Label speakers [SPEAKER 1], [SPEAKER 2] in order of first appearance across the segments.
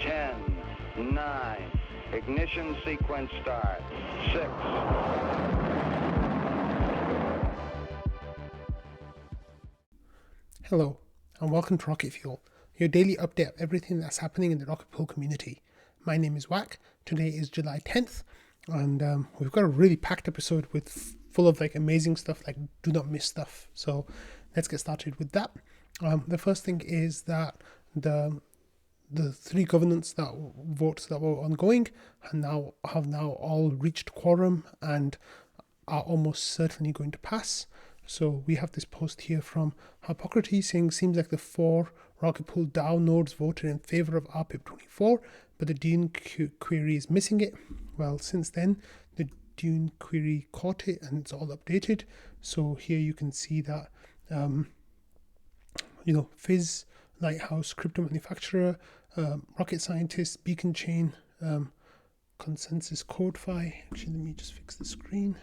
[SPEAKER 1] 10, 9, ignition sequence start. 6.
[SPEAKER 2] Hello, and welcome to Rocket Fuel, your daily update of everything that's happening in the Rocket Pool community. My name is Wack. Today is July 10th, and we've got a really packed episode full of amazing stuff, do not miss stuff. So let's get started with that. The first thing is that the three governance votes that were ongoing have now all reached quorum and are almost certainly going to pass. So we have this post here from Hippocrates saying, seems like the 4 Rocket Pool DAO nodes voted in favor of rpUSD24, but the Dune query is missing it. Well, since then, the Dune query caught it and it's all updated. So here you can see that, Fizz, Lighthouse, Crypto Manufacturer, Rocket Scientist, Beacon Chain, Consensus CodeFi. Actually, let me just fix the screen.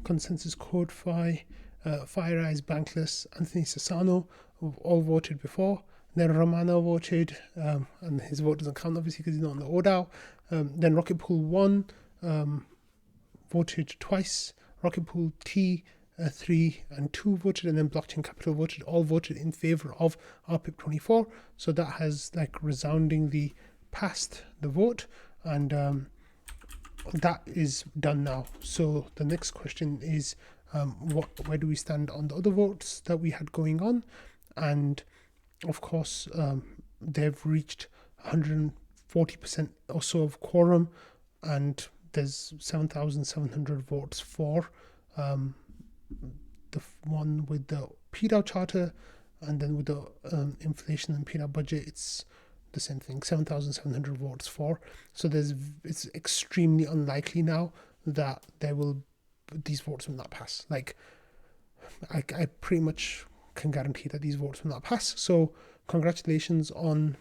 [SPEAKER 2] Consensus CodeFi, FireEyes, Bankless, Anthony Sassano all voted before. Then Romano voted, and his vote doesn't count obviously because he's not on the oDAO. Then Rocket Pool 1 voted twice. Rocket Pool T 3 and 2 voted, and then Blockchain Capital all voted in favor of rpUSD24. So that has resoundingly passed the vote, and that is done now. So the next question is, where do we stand on the other votes that we had going on? And of course, they've reached 140% or so of quorum, and there's 7,700 votes for the one with the PDAO charter, and then with the inflation and PDAO budget, it's the same thing, 7,700 votes for. So it's extremely unlikely now that these votes will not pass. I pretty much can guarantee that these votes will not pass. So congratulations on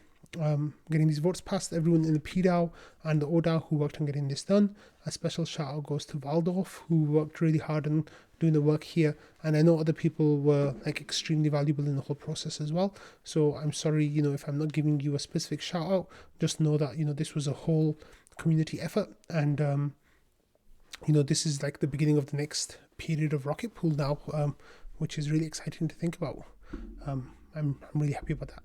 [SPEAKER 2] getting these votes passed, everyone in the PDAO and the oDAO who worked on getting this done. A special shout out goes to Waldorf, who worked really hard on doing the work here, and I know other people were extremely valuable in the whole process as well. So I'm sorry, if I'm not giving you a specific shout out, just know that this was a whole community effort, and this is the beginning of the next period of Rocket Pool now, which is really exciting to think about. I'm really happy about that.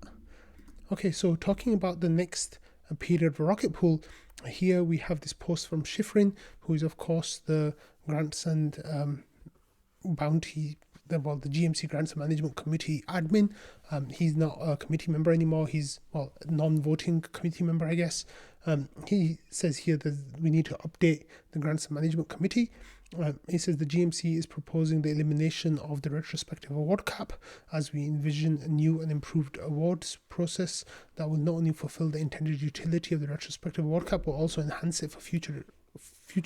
[SPEAKER 2] Okay, so talking about the next period of Rocket Pool, here we have this post from Schifrin, who is of course the grants and bounty, the GMC Grants and Management Committee admin. He's not a committee member anymore. He's a non-voting committee member, I guess. He says here that we need to update the Grants and Management Committee. He says the GMC is proposing the elimination of the retrospective award cap as we envision a new and improved awards process that will not only fulfill the intended utility of the retrospective award cap, but also enhance it for future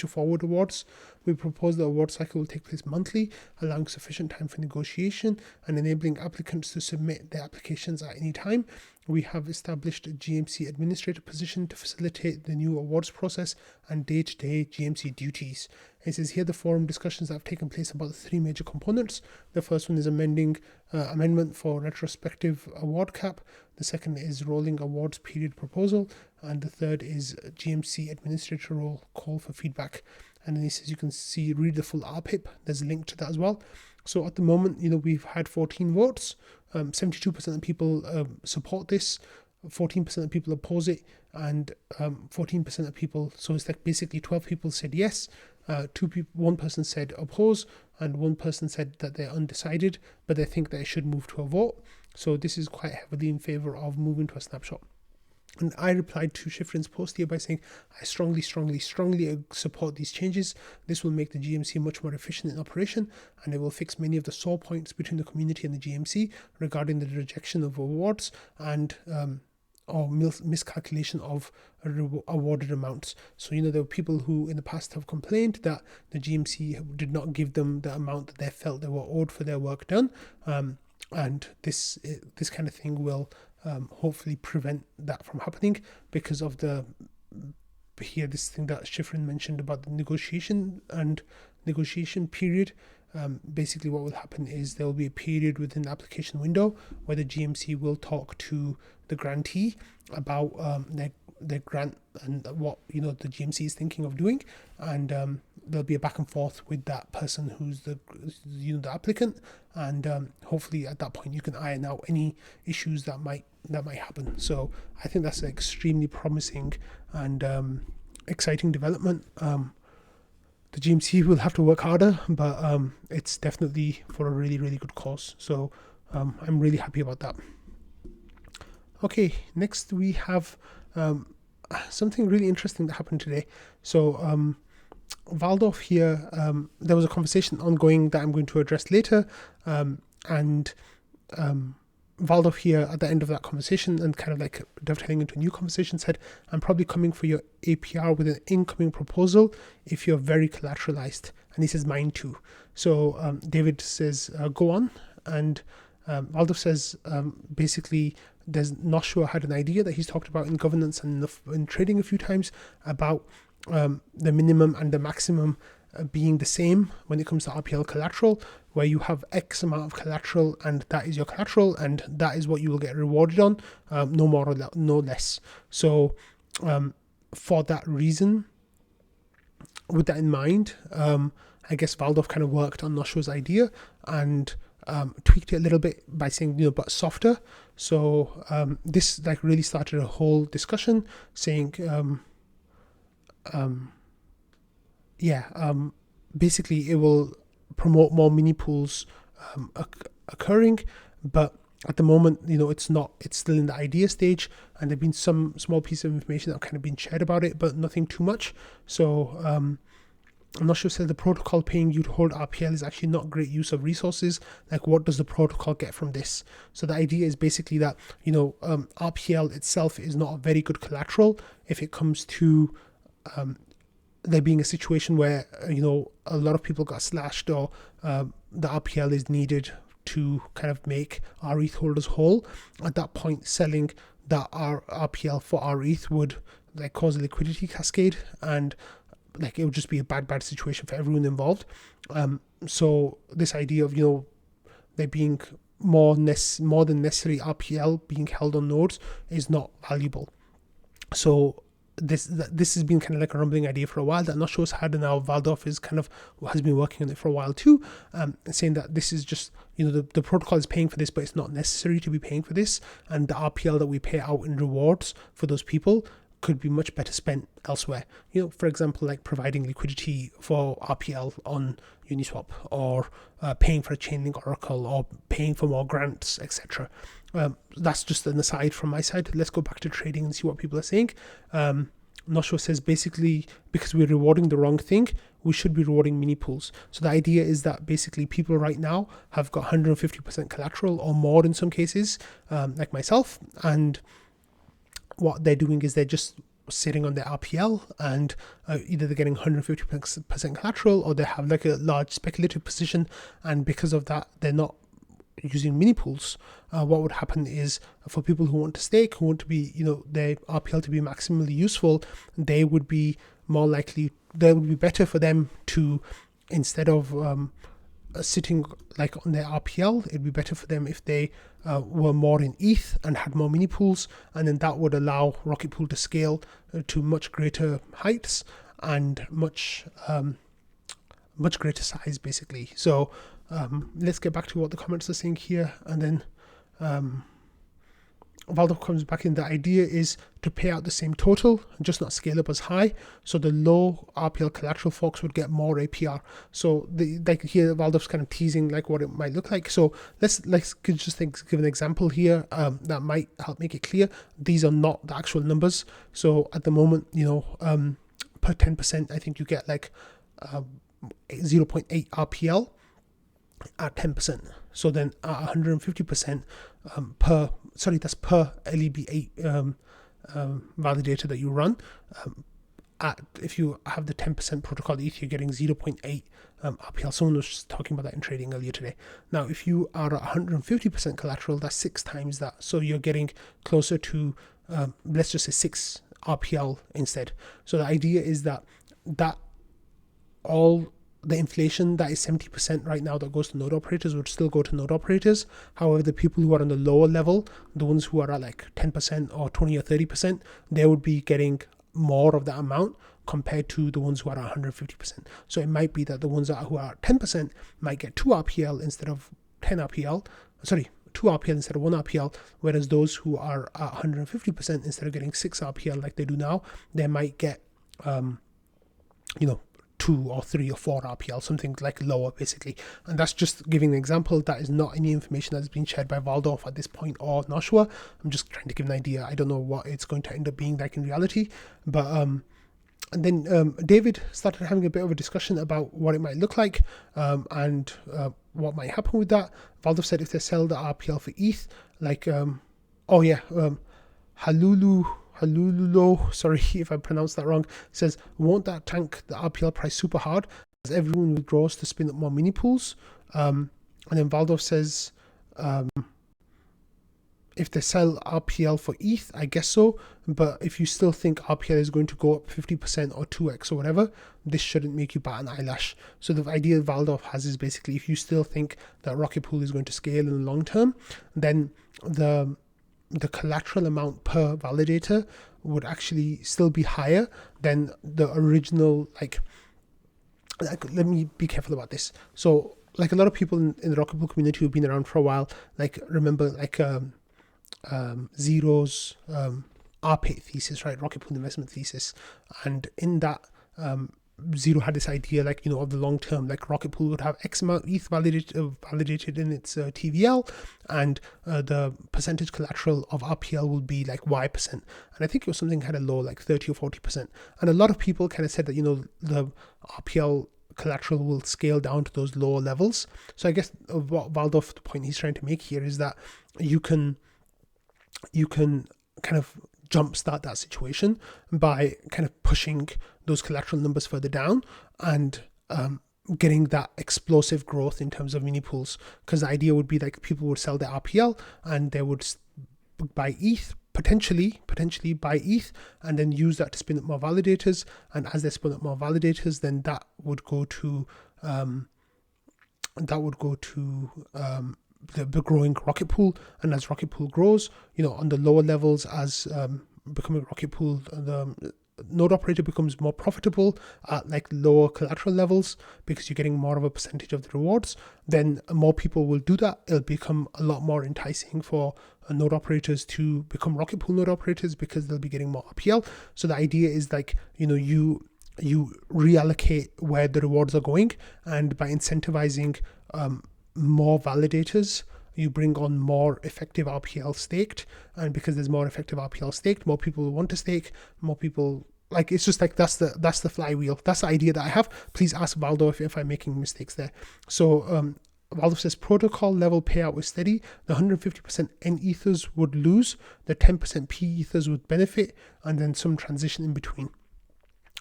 [SPEAKER 2] forward awards. We propose the award cycle will take place monthly, allowing sufficient time for negotiation and enabling applicants to submit their applications at any time. We have established a GMC administrator position to facilitate the new awards process and day-to-day GMC duties. It says here the forum discussions that have taken place about the 3 major components. The first one is amendment for retrospective award cap. The second is rolling awards period proposal. And the third is GMC administrator role call for feedback. And then he says you can read the full rpip. There's a link to that as well. So at the moment, we've had 14 votes. 72% of people support this, 14% of people oppose it, and 14% of people, so it's basically 12 people said yes, one person said oppose, and one person said that they're undecided, but they think that it should move to a vote. So this is quite heavily in favor of moving to a snapshot. And I replied to Schifrin's post here by saying, I strongly support these changes. This will make the GMC much more efficient in operation, and it will fix many of the sore points between the community and the GMC regarding the rejection of awards and or miscalculation of awarded amounts. So, there were people who in the past have complained that the GMC did not give them the amount that they felt they were owed for their work done. And this kind of thing will hopefully prevent that from happening because of this thing that Schifrin mentioned about the negotiation period. basically what will happen is there will be a period within the application window where the GMC will talk to the grantee about their grant and what the GMC is thinking of doing, and there'll be a back and forth with that person who's the applicant, and hopefully at that point you can iron out any issues that might happen. So I think that's an extremely promising and exciting development. The GMC will have to work harder, but it's definitely for a really, really good cause. So I'm really happy about that. Okay, next we have something really interesting that happened today. So Waldorf here, there was a conversation ongoing that I'm going to address later, and Waldorf here at the end of that conversation, and kind of like dovetailing into a new conversation, said, I'm probably coming for your APR with an incoming proposal if you're very collateralized. And he says, mine too. So David says, go on. And Waldorf says, basically, Knoshua had an idea that he's talked about in governance and in trading a few times about the minimum and the maximum being the same when it comes to RPL collateral, where you have X amount of collateral and that is your collateral and that is what you will get rewarded on, no more or no less. So for that reason, with that in mind, I guess Waldorf kind of worked on Noshua's idea and tweaked it a little bit by saying, but softer. So this like really started a whole discussion saying, basically it will promote more mini pools occurring, but at the moment, it's still in the idea stage, and there've been some small piece of information that have kind of been shared about it, but nothing too much. So I'm not sure, said the protocol paying you to hold RPL is actually not great use of resources. Like, what does the protocol get from this? So the idea is basically that, RPL itself is not a very good collateral if it comes to there being a situation where, a lot of people got slashed, or the RPL is needed to kind of make our ETH holders whole. At that point, selling that RPL for our ETH would like cause a liquidity cascade, and like it would just be a bad situation for everyone involved. So this idea of there being more than necessary RPL being held on nodes is not valuable. So this has been kind of like a rumbling idea for a while that Knoshua's had, and now Waldorf has been working on it for a while too, saying that this is just the protocol is paying for this, but it's not necessary to be paying for this, and the RPL that we pay out in rewards for those people could be much better spent elsewhere. For example, like providing liquidity for RPL on Uniswap, or paying for a Chainlink Oracle, or paying for more grants, etc. That's just an aside from my side. Let's go back to trading and see what people are saying. Knoshua says basically, because we're rewarding the wrong thing, we should be rewarding mini pools. So the idea is that basically people right now have got 150% collateral or more in some cases, like myself, and what they're doing is they're just sitting on their RPL, and either they're getting 150% collateral, or they have like a large speculative position, and because of that they're not using mini pools. What would happen is, for people who want to stake, who want to be their RPL to be maximally useful, they would be more likely, that would be better for them to, instead of sitting like on their RPL, it'd be better for them if they were more in ETH and had more mini pools, and then that would allow Rocket Pool to scale to much greater heights and much greater size, basically. So let's get back to what the comments are saying here, and then Waldorf comes back in. The idea is to pay out the same total, just not scale up as high. So the low RPL collateral folks would get more APR. So here Waldorf's kind of teasing like what it might look like. So let's just give an example here that might help make it clear. These are not the actual numbers. So at the moment, per 10%, I think you get like 0.8 RPL at 10%. So then at 150% that's per LEB8 validator that you run. If you have the 10% protocol ETH, you're getting 0.8 RPL. Someone was just talking about that in trading earlier today. Now, if you are at 150% collateral, that's 6 times that. So you're getting closer to, let's just say 6 RPL instead. So the idea is that all the inflation that is 70% right now that goes to node operators would still go to node operators. However, the people who are on the lower level, the ones who are at like 10% or 20 or 30%, they would be getting more of that amount compared to the ones who are at 150%. So it might be that the ones who are at 10% might get 2 RPL instead of 10 RPL. Sorry, 2 RPL instead of 1 RPL, whereas those who are at 150% instead of getting 6 RPL like they do now, they might get 2 or 3 or 4 RPL, something like lower basically. And that's just giving an example. That is not any information that's been shared by Waldorf at this point or Knoshua. I'm just trying to give an idea. I don't know what it's going to end up being like in reality, but and then David started having a bit of a discussion about what it might look like and what might happen with that. Waldorf said if they sell the RPL for ETH, like Halululo, sorry if I pronounced that wrong, says, won't that tank the RPL price super hard as everyone withdraws to spin up more mini pools? And then Waldorf says, if they sell RPL for ETH, I guess so, but if you still think RPL is going to go up 50% or 2x or whatever, this shouldn't make you bat an eyelash. So the idea Waldorf has is basically if you still think that Rocket Pool is going to scale in the long term, then the collateral amount per validator would actually still be higher than the original, like let me be careful about this. So like a lot of people in the Rocket Pool community who've been around for a while, like remember like Zero's RPIT thesis, right? Rocket Pool investment thesis. And in that, Zero had this idea, like, of the long term, like Rocket Pool would have X amount ETH validated in its TVL, and the percentage collateral of RPL will be like Y%. And I think it was something kind of low, like 30 or 40%. And a lot of people kind of said that, the RPL collateral will scale down to those lower levels. So I guess what Waldorf, the point he's trying to make here is that you can kind of jumpstart that situation by kind of pushing those collateral numbers further down and getting that explosive growth in terms of mini pools. Because the idea would be like people would sell their RPL and they would buy ETH, potentially buy ETH, and then use that to spin up more validators. And as they spin up more validators, then that would go to the growing Rocket Pool. And as Rocket Pool grows, on the lower levels, as becoming Rocket Pool, the node operator becomes more profitable at like lower collateral levels because you're getting more of a percentage of the rewards, then more people will do that. It'll become a lot more enticing for node operators to become Rocket Pool node operators because they'll be getting more RPL. So the idea is like, you reallocate where the rewards are going, and by incentivizing more validators, you bring on more effective RPL staked, and because there's more effective RPL staked, more people will want to stake, more people, like, it's just like that's the flywheel. That's the idea that I have. Please ask Waldorf if I'm making mistakes there. So Waldorf says protocol level payout was steady. The 150% N ethers would lose, the 10% P ethers would benefit, and then some transition in between.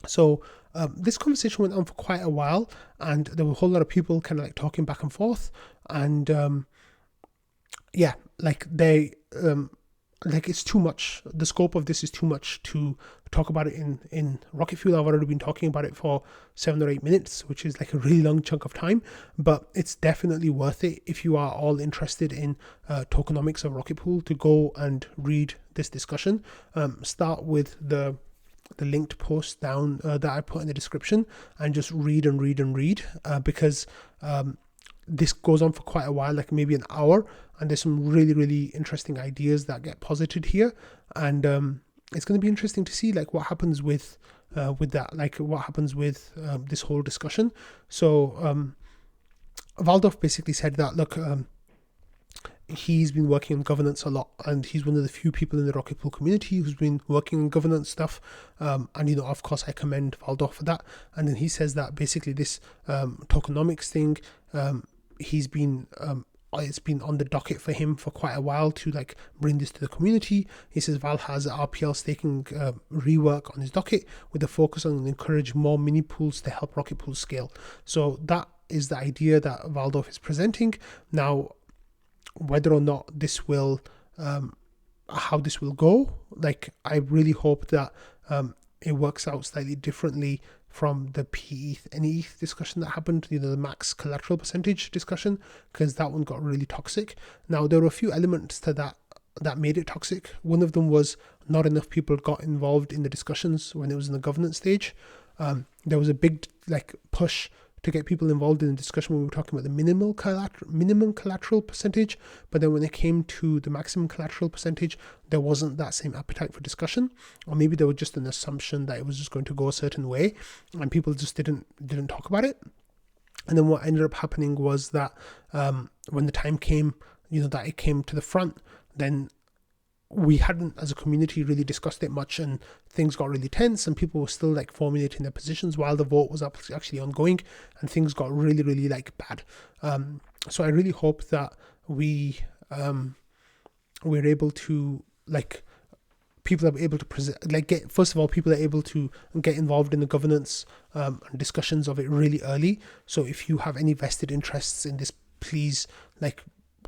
[SPEAKER 2] So this conversation went on for quite a while, and there were a whole lot of people kind of like talking back and forth, and it's too much. The scope of this is too much to talk about it in Rocket Fuel. I've already been talking about it for 7 or 8 minutes, which is like a really long chunk of time, but it's definitely worth it if you are all interested in tokenomics of Rocket Pool to go and read this discussion. Start with the linked post down that I put in the description, and just read because this goes on for quite a while, like maybe an hour, and there's some really, really interesting ideas that get posited here, and it's going to be interesting to see like what happens with that, like what happens with this whole discussion. So Waldorf basically said that, look, he's been working on governance a lot, and he's one of the few people in the Rocket Pool community who's been working on governance stuff, and of course I commend Waldorf for that. And then he says that basically this tokenomics thing, he's been it's been on the docket for him for quite a while to like bring this to the community. He says Val has RPL staking rework on his docket with a focus on encourage more mini pools to help Rocket Pool scale. So that is the idea that Waldorf is presenting. Now, whether or not this will how this will go, like I really hope that it works out slightly differently from the pETH and ETH discussion that happened, the max collateral percentage discussion, because that one got really toxic. Now, there were a few elements to that made it toxic. One of them was not enough people got involved in the discussions when it was in the governance stage. There was a big push to get people involved in the discussion when we were talking about the minimum collateral percentage, but then when it came to the maximum collateral percentage, there wasn't that same appetite for discussion, or maybe there was just an assumption that it was just going to go a certain way, and people just didn't talk about it. And then what ended up happening was that when the time came, that it came to the front, then we hadn't, as a community, really discussed it much, and things got really tense, and people were still formulating their positions while the vote was actually ongoing, and things got really, really bad. So I really hope that we're able to people are able to present, first of all, people are able to get involved in the governance and discussions of it really early. So if you have any vested interests in this, please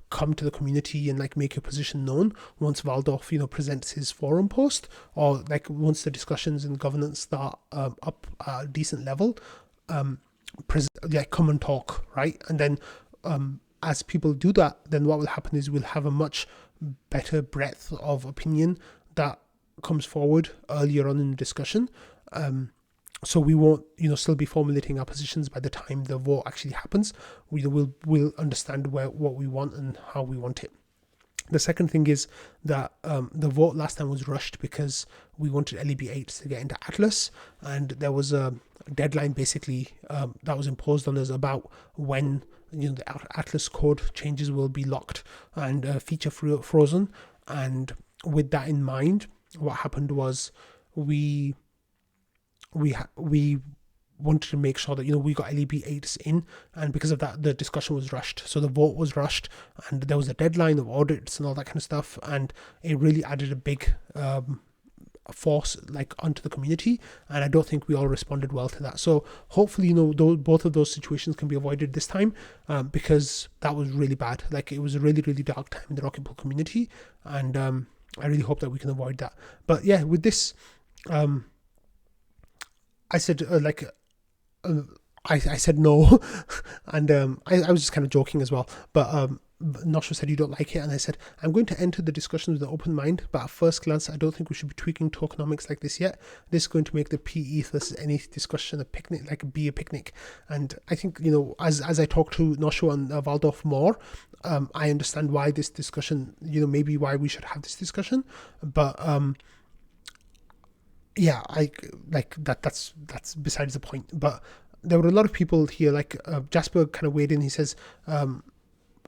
[SPEAKER 2] come to the community and make your position known once Valdorf presents his forum post, or once the discussions and governance start up at a decent level, come and talk, right? And then as people do that, then what will happen is we'll have a much better breadth of opinion that comes forward earlier on in the discussion. So we won't, still be formulating our positions by the time the vote actually happens. We'll understand what we want and how we want it. The second thing is that the vote last time was rushed because we wanted LEB8 to get into Atlas, and there was a deadline basically that was imposed on us about when the Atlas code changes will be locked and feature frozen. And with that in mind, what happened was we wanted to make sure that we got LEB8s in, and because of that the discussion was rushed, so the vote was rushed, and there was a deadline of audits and all that kind of stuff, and it really added a big force onto the community, and I don't think we all responded well to that. So hopefully both of those situations can be avoided this time, because that was really bad. It was a really, really dark time in the Rocket Pool community, and I really hope that we can avoid that. But yeah, with this I said I said no, and I was just kind of joking as well. But Knoshua said you don't like it, and I said I'm going to enter the discussion with an open mind. But at first glance, I don't think we should be tweaking tokenomics like this yet. This is going to make the pETH versus any discussion a picnic, be a picnic. And I think as I talk to Knoshua and Valdorf more, I understand why this discussion, maybe why we should have this discussion, but. Yeah, that's besides the point. But there were a lot of people here, Jasper kind of weighed in. He says, the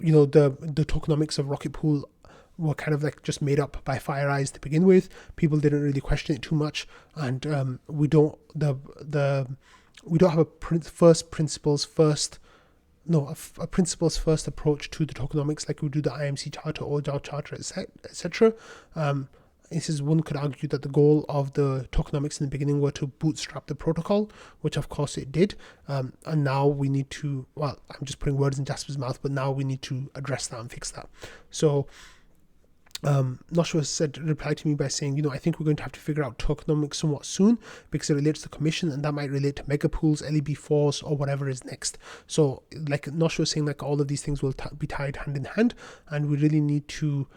[SPEAKER 2] tokenomics of Rocket Pool were kind of just made up by Fire Eyes to begin with. People didn't really question it too much, and we don't have a principles first approach to the tokenomics like we do the IMC charter, oDAO charter, etc. He says one could argue that the goal of the tokenomics in the beginning were to bootstrap the protocol, which of course it did. And now we need to, I'm just putting words in Jasper's mouth, but now we need to address that and fix that. So Knoshua replied to me by saying, I think we're going to have to figure out tokenomics somewhat soon because it relates to commission, and that might relate to mega pools, LEB4s, or whatever is next. So Knoshua was saying all of these things will be tied hand in hand, and we really need to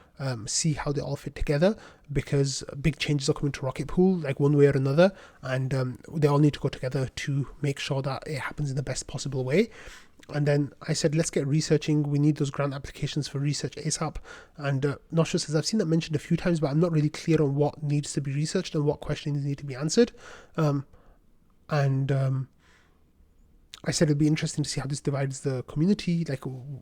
[SPEAKER 2] see how they all fit together, because big changes are coming to Rocket Pool one way or another, and they all need to go together to make sure that it happens in the best possible way. And then I said, let's get researching. We need those grant applications for research ASAP. And Knoshua says, I've seen that mentioned a few times, but I'm not really clear on what needs to be researched and what questions need to be answered. I said it'd be interesting to see how this divides the community,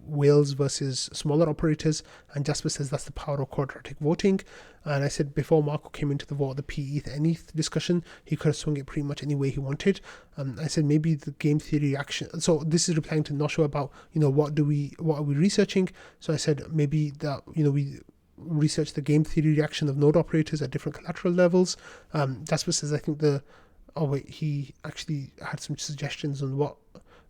[SPEAKER 2] whales versus smaller operators. And Jasper says that's the power of quadratic voting. And I said before Marco came into the vote, the pETH and ETH discussion, he could have swung it pretty much any way he wanted. I said maybe the game theory reaction. So this is replying to Knoshua about what are we researching. So I said maybe that we research the game theory reaction of node operators at different collateral levels. Jasper says I think he actually had some suggestions on what.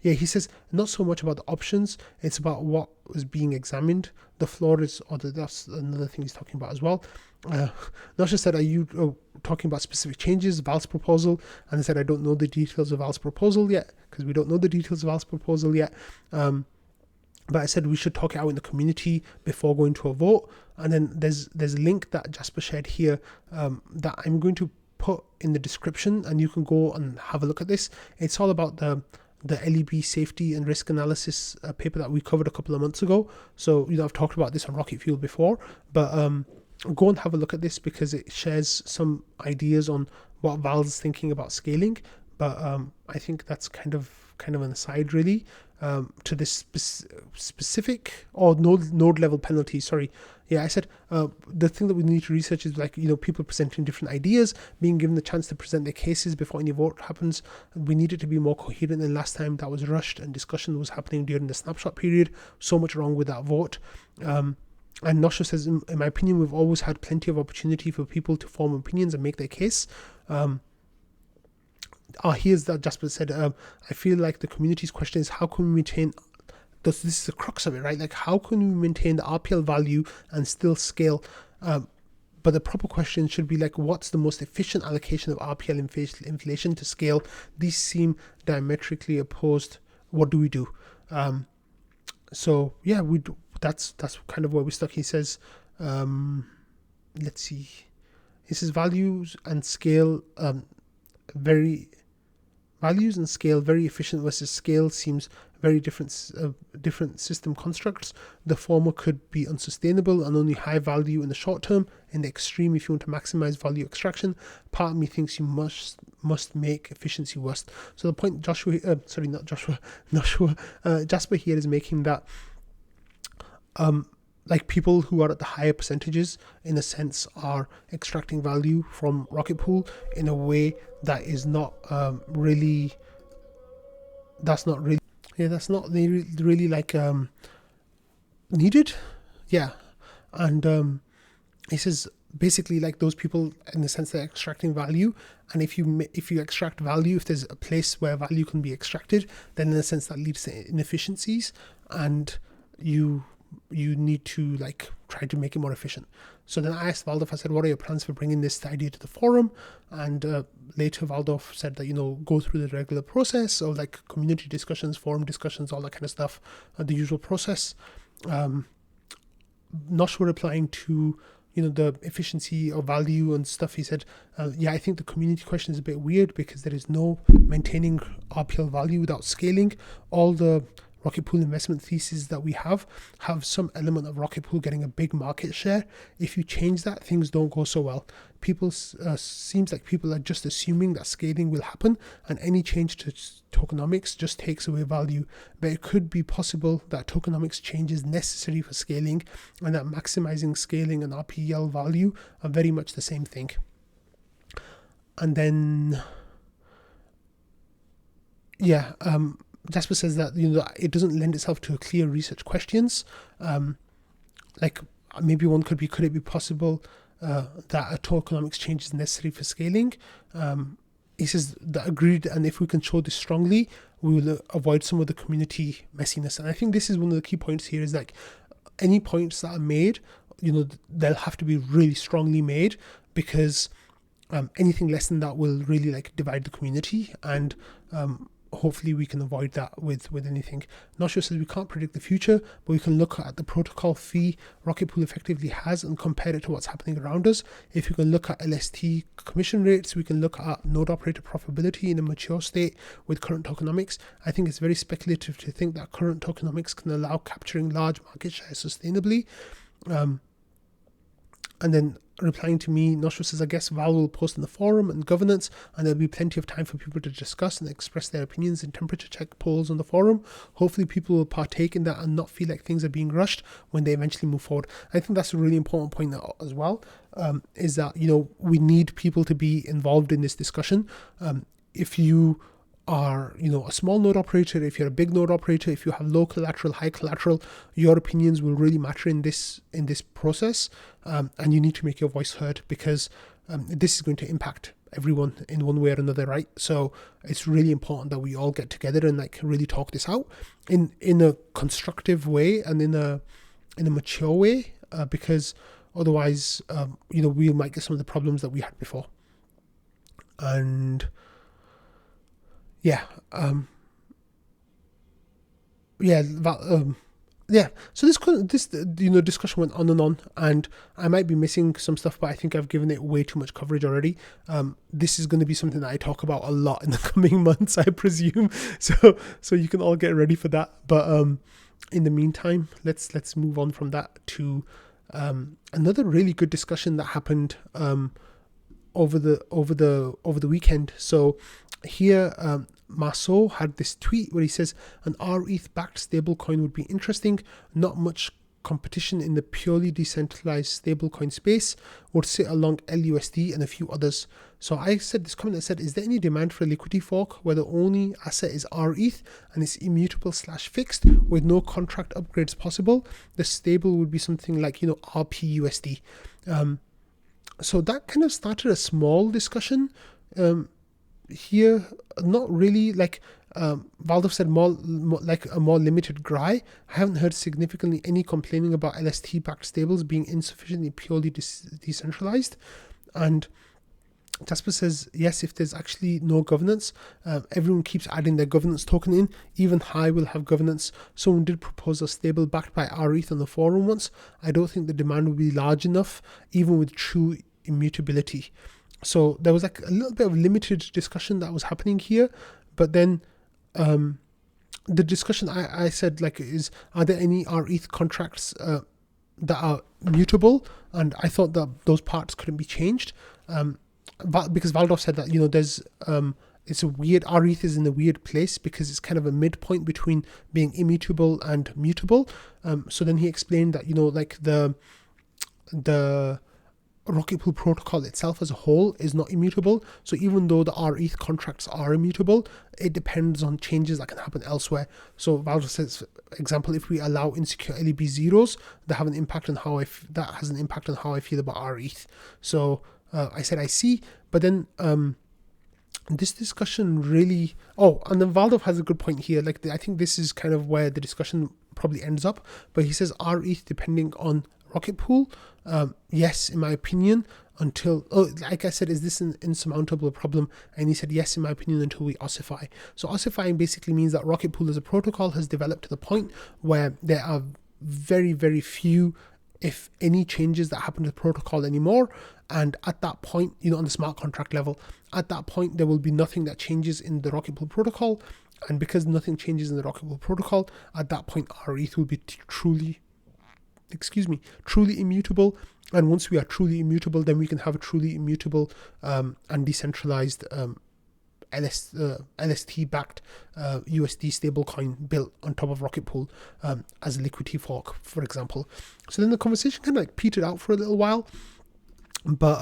[SPEAKER 2] Yeah, he says not so much about the options, it's about what was being examined. The floor is, that's another thing he's talking about as well. Knoshua said, are you talking about specific changes, Val's proposal? And I said, I don't know the details of Val's proposal yet, because we don't know the details of Val's proposal yet. But I said we should talk it out in the community before going to a vote. And then there's a link that Jasper shared here that I'm going to put in the description, and you can go and have a look at this. It's all about the LEB safety and risk analysis paper that we covered a couple of months ago. So, I've talked about this on Rocket Fuel before, but go and have a look at this because it shares some ideas on what Val's thinking about scaling. But I think that's kind of an aside, really, to this specific or node level penalty. Sorry. Yeah, I said the thing that we need to research is people presenting different ideas, being given the chance to present their cases before any vote happens. We need it to be more coherent than last time. That was rushed and discussion was happening during the snapshot period. So much wrong with that vote. And Knoshua says, in my opinion, we've always had plenty of opportunity for people to form opinions and make their case. Here's that Jasper said, I feel like the community's question is how can we maintain, this is the crux of it, right? Like how can we maintain the RPL value and still scale? But the proper question should be like, what's the most efficient allocation of RPL inflation to scale? These seem diametrically opposed. What do we do? So yeah, that's kind of where we're stuck. He says, let's see. He says values and scale very efficient versus scale seems very different system constructs. The former could be unsustainable and only high value in the short term. In the extreme, if you want to maximize value extraction, part of me thinks you must make efficiency worse. So the point Jasper here is making that like people who are at the higher percentages, in a sense, are extracting value from Rocket Pool in a way that is not really like needed. Yeah. And he says basically like those people, in the sense they're extracting value, and if you extract value, if there's a place where value can be extracted, then in a sense that leads to inefficiencies, and you need to like try to make it more efficient. So then I asked Valdorf, I said, what are your plans for bringing this idea to the forum? And later Valdorf said that, go through the regular process of like community discussions, forum discussions, all that kind of stuff, the usual process. Knoshua replying to, the efficiency or value and stuff, he said, I think the community question is a bit weird because there is no maintaining RPL value without scaling. All the Rocket Pool investment theses that we have some element of Rocket Pool getting a big market share. If you change that, things don't go so well. Seems like people are just assuming that scaling will happen, and any change to tokenomics just takes away value. But it could be possible that tokenomics change is necessary for scaling, and that maximizing scaling and RPL value are very much the same thing. And then, Jasper says that it doesn't lend itself to clear research questions. Like maybe one could it be possible that a tokenomics change is necessary for scaling? He says that agreed, and if we can show this strongly, we will avoid some of the community messiness. And I think this is one of the key points here, is like any points that are made, they'll have to be really strongly made, because anything less than that will really like divide the community, and hopefully we can avoid that with anything. Knoshua says we can't predict the future, but we can look at the protocol fee Rocket Pool effectively has and compare it to what's happening around us. If we can look at LST commission rates, we can look at node operator profitability in a mature state with current tokenomics. I think it's very speculative to think that current tokenomics can allow capturing large market share sustainably. And then replying to me, Knoshua says, I guess Val will post in the forum and governance, and there'll be plenty of time for people to discuss and express their opinions in temperature check polls on the forum. Hopefully people will partake in that and not feel like things are being rushed when they eventually move forward. I think that's a really important point as well, is that, we need people to be involved in this discussion. If you are, a small node operator, if you're a big node operator, if you have low collateral, high collateral, your opinions will really matter in this process, and you need to make your voice heard, because this is going to impact everyone in one way or another, right? So it's really important that we all get together and like really talk this out in a constructive way and in a mature way, because Otherwise, we might get some of the problems that we had before. And so this discussion went on, and I might be missing some stuff, but I think I've given it way too much coverage already. This is going to be something that I talk about a lot in the coming months, I presume. So you can all get ready for that. But in the meantime, let's move on from that to another really good discussion that happened over the weekend. So here, Maso had this tweet where he says an rETH backed stablecoin would be interesting. Not much competition in the purely decentralized stablecoin space, would sit along LUSD and a few others. So I said this comment that said, is there any demand for a Liquity fork where the only asset is rETH and it's immutable / fixed with no contract upgrades possible? The stable would be something like rpUSD. So that kind of started a small discussion here. Not really, like Valdov said, more like a more limited gray. I haven't heard significantly any complaining about LST backed stables being insufficiently purely decentralized. And Jasper says, yes, if there's actually no governance, everyone keeps adding their governance token in. Even High will have governance. Someone did propose a stable backed by rETH on the forum once. I don't think the demand will be large enough, even with true immutability. So there was like a little bit of limited discussion that was happening here. But then the discussion I said is, are there any rETH contracts that are mutable? And I thought that those parts couldn't be changed. Because Valdov said that, there's it's a weird, rETH is in a weird place because it's kind of a midpoint between being immutable and mutable. So then he explained that, the Rocket Pool protocol itself as a whole is not immutable. So even though the rETH contracts are immutable, it depends on changes that can happen elsewhere. So Valdov says, for example, if we allow insecure LEB zeros, that has an impact on how I feel about rETH. So I said I see, but then this discussion really. And then Valdov has a good point here. I think this is kind of where the discussion probably ends up. But he says rETH depending on Rocket Pool. Yes, in my opinion, until like I said, is this an insurmountable problem? And he said yes, in my opinion, until we ossify. So ossifying basically means that Rocket Pool as a protocol has developed to the point where there are very, very few, if any, changes that happen to the protocol anymore. And at that point, on the smart contract level, at that point, there will be nothing that changes in the Rocket Pool protocol. And because nothing changes in the Rocket Pool protocol, at that point, rETH will be truly immutable. And once we are truly immutable, then we can have a truly immutable and decentralized LST-backed USD stablecoin built on top of Rocket Pool as a Liquity fork, for example. So then the conversation kind of petered out for a little while. But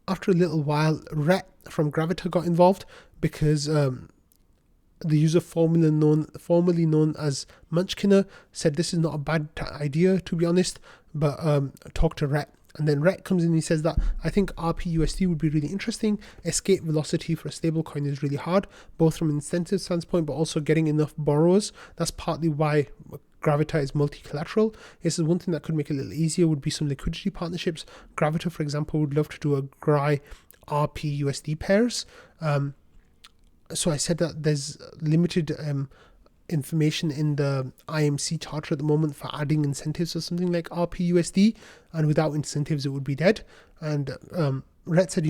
[SPEAKER 2] after a little while, rETH from Gravita got involved because the user formerly known as Munchkiner said this is not a bad idea, to be honest, but talk to rETH. And then rETH comes in and he says that I think rpUSD would be really interesting. Escape velocity for a stablecoin is really hard, both from an incentive standpoint, but also getting enough borrowers. That's partly why Gravita is multi-collateral. This is one thing that could make it a little easier would be some liquidity partnerships. Gravita, for example, would love to do a GRI rpUSD pairs. So I said that there's limited information in the IMC charter at the moment for adding incentives or something like rpUSD, and without incentives it would be dead. And rETH said,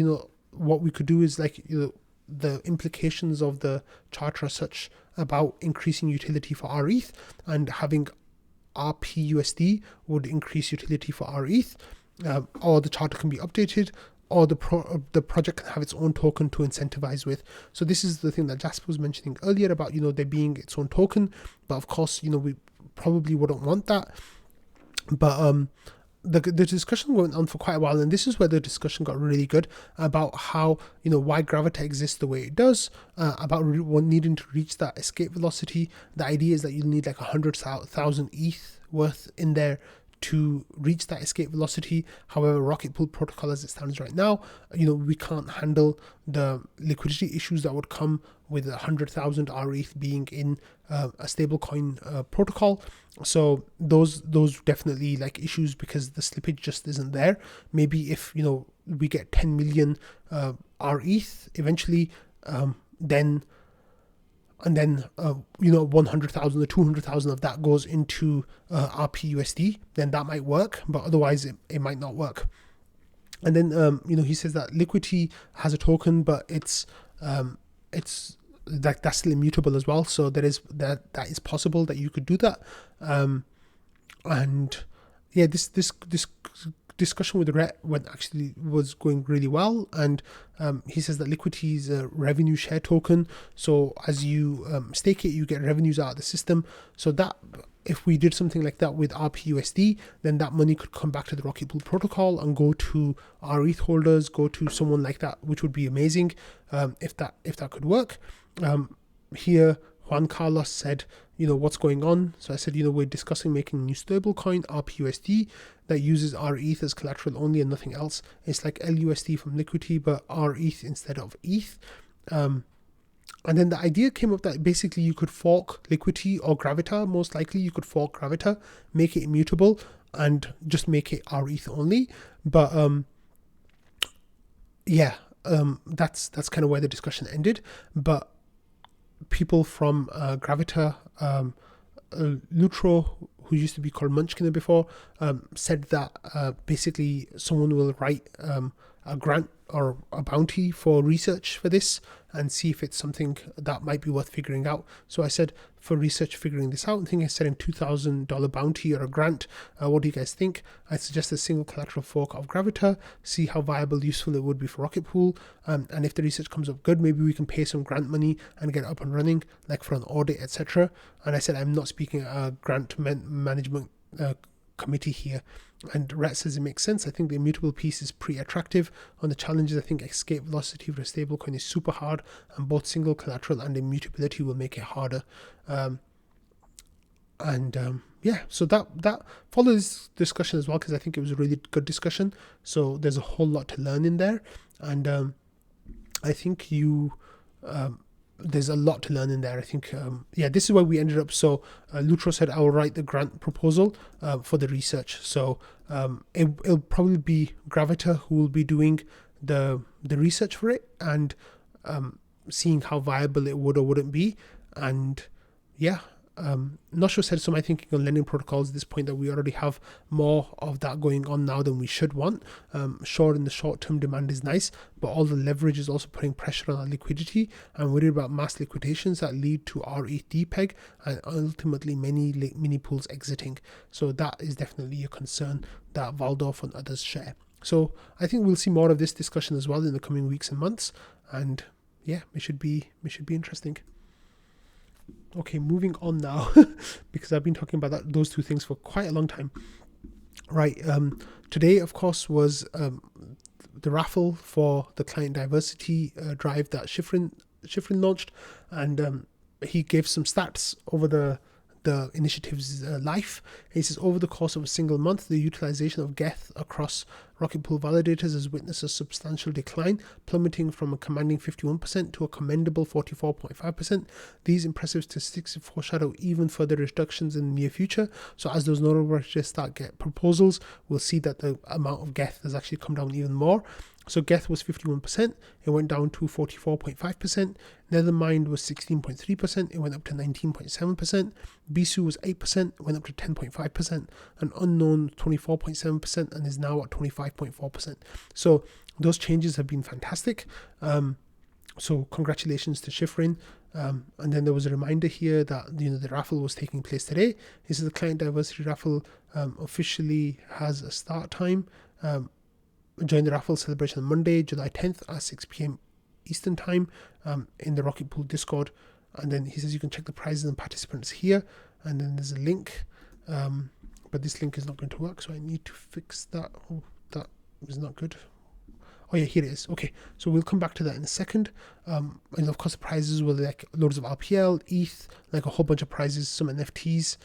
[SPEAKER 2] what we could do is the implications of the charter are such about increasing utility for rETH, and having rpUSD would increase utility for rETH, or the charter can be updated, or the project can have its own token to incentivize with. So this is the thing that Jasper was mentioning earlier about, there being its own token. But of course, we probably wouldn't want that. But the discussion went on for quite a while, and this is where the discussion got really good about how, why Gravita exists the way it does, about needing to reach that escape velocity. The idea is that you'll need 100,000 ETH worth in there to reach that escape velocity. However, Rocket Pool protocol as it stands right now, we can't handle the liquidity issues that would come with 100,000 rETH being in a stablecoin protocol. So those definitely like issues, because the slippage just isn't there. Maybe if we get 10 million rETH eventually, then 100,000 or 200,000 of that goes into rpUSD, then that might work, but otherwise it might not work. And then he says that Liquity has a token, but it's like that's still immutable as well. So that is possible that you could do that. And yeah, this discussion with rETH was going really well, and he says that Liquity is a revenue share token, so as you stake it, you get revenues out of the system. So that if we did something like that with rpUSD, then that money could come back to the Rocket Pool protocol and go to our ETH holders, go to someone like that, which would be amazing if that could work. Here Juan Carlos said, what's going on? So I said, we're discussing making a new stablecoin, rpUSD, that uses rETH as collateral only and nothing else. It's like LUSD from Liquity, but rETH instead of ETH. And then the idea came up that basically you could fork Liquity or Gravita. Most likely you could fork Gravita, make it immutable, and just make it rETH only. But that's kind of where the discussion ended. But people from Gravita, Lutro, who used to be called Munchkin before, said that basically someone will write a grant or a bounty for research for this and see if it's something that might be worth figuring out. So I said, for research figuring this out, I think I said in $2,000 bounty or a grant. What do you guys think? I suggest a single collateral fork of Gravita, see how viable, useful it would be for Rocket Pool. And if the research comes up good, maybe we can pay some grant money and get it up and running, like for an audit, etc. And I said, I'm not speaking at a grant management committee here. And rETH says it makes sense. I think the immutable piece is pretty attractive. On the challenges, I think escape velocity for a stablecoin is super hard, and both single collateral and immutability will make it harder. So that follows discussion as well, because I think it was a really good discussion. So there's a whole lot to learn in there, and I think there's a lot to learn in there. I think, this is where we ended up. So Lutro said, I will write the grant proposal for the research. So it'll probably be Gravita who will be doing the research for it, and seeing how viable it would or wouldn't be. And Knoshua said, so my thinking on lending protocols at this point, that we already have more of that going on now than we should want. Sure, in the short term demand is nice, but all the leverage is also putting pressure on our liquidity. I'm worried about mass liquidations that lead to rETH depeg and ultimately many mini pools exiting. So that is definitely a concern that Waldorf and others share. So I think we'll see more of this discussion as well in the coming weeks and months, and it should be interesting. Okay, moving on now, because I've been talking about those two things for quite a long time. Right, today, of course, was the raffle for the client diversity drive that Schifrin launched, and he gave some stats over the initiative's life. He says, over the course of a single month, the utilization of gETH across Rocket Pool validators has witnessed a substantial decline, plummeting from a commanding 51% to a commendable 44.5%. These impressive statistics foreshadow even further reductions in the near future. So as those nodal registers start get proposals, we'll see that the amount of gETH has actually come down even more. So gETH was 51%, it went down to 44.5%. Nethermind was 16.3%, it went up to 19.7%. Bisu was 8%, it went up to 10.5%. And Unknown 24.7% and is now at 25.4%. So those changes have been fantastic. So congratulations to Schifrin. And then there was a reminder here that the raffle was taking place today. This is the client diversity raffle officially has a start time. Join the raffle celebration on Monday, July 10th at 6 p.m. Eastern Time in the Rocket Pool Discord. And then he says you can check the prizes and participants here. And then there's a link, but this link is not going to work, so I need to fix that. Oh, that was not good. Oh yeah, here it is. Okay, so we'll come back to that in a second. And of course the prizes were like loads of RPL, ETH, like a whole bunch of prizes, some NFTs.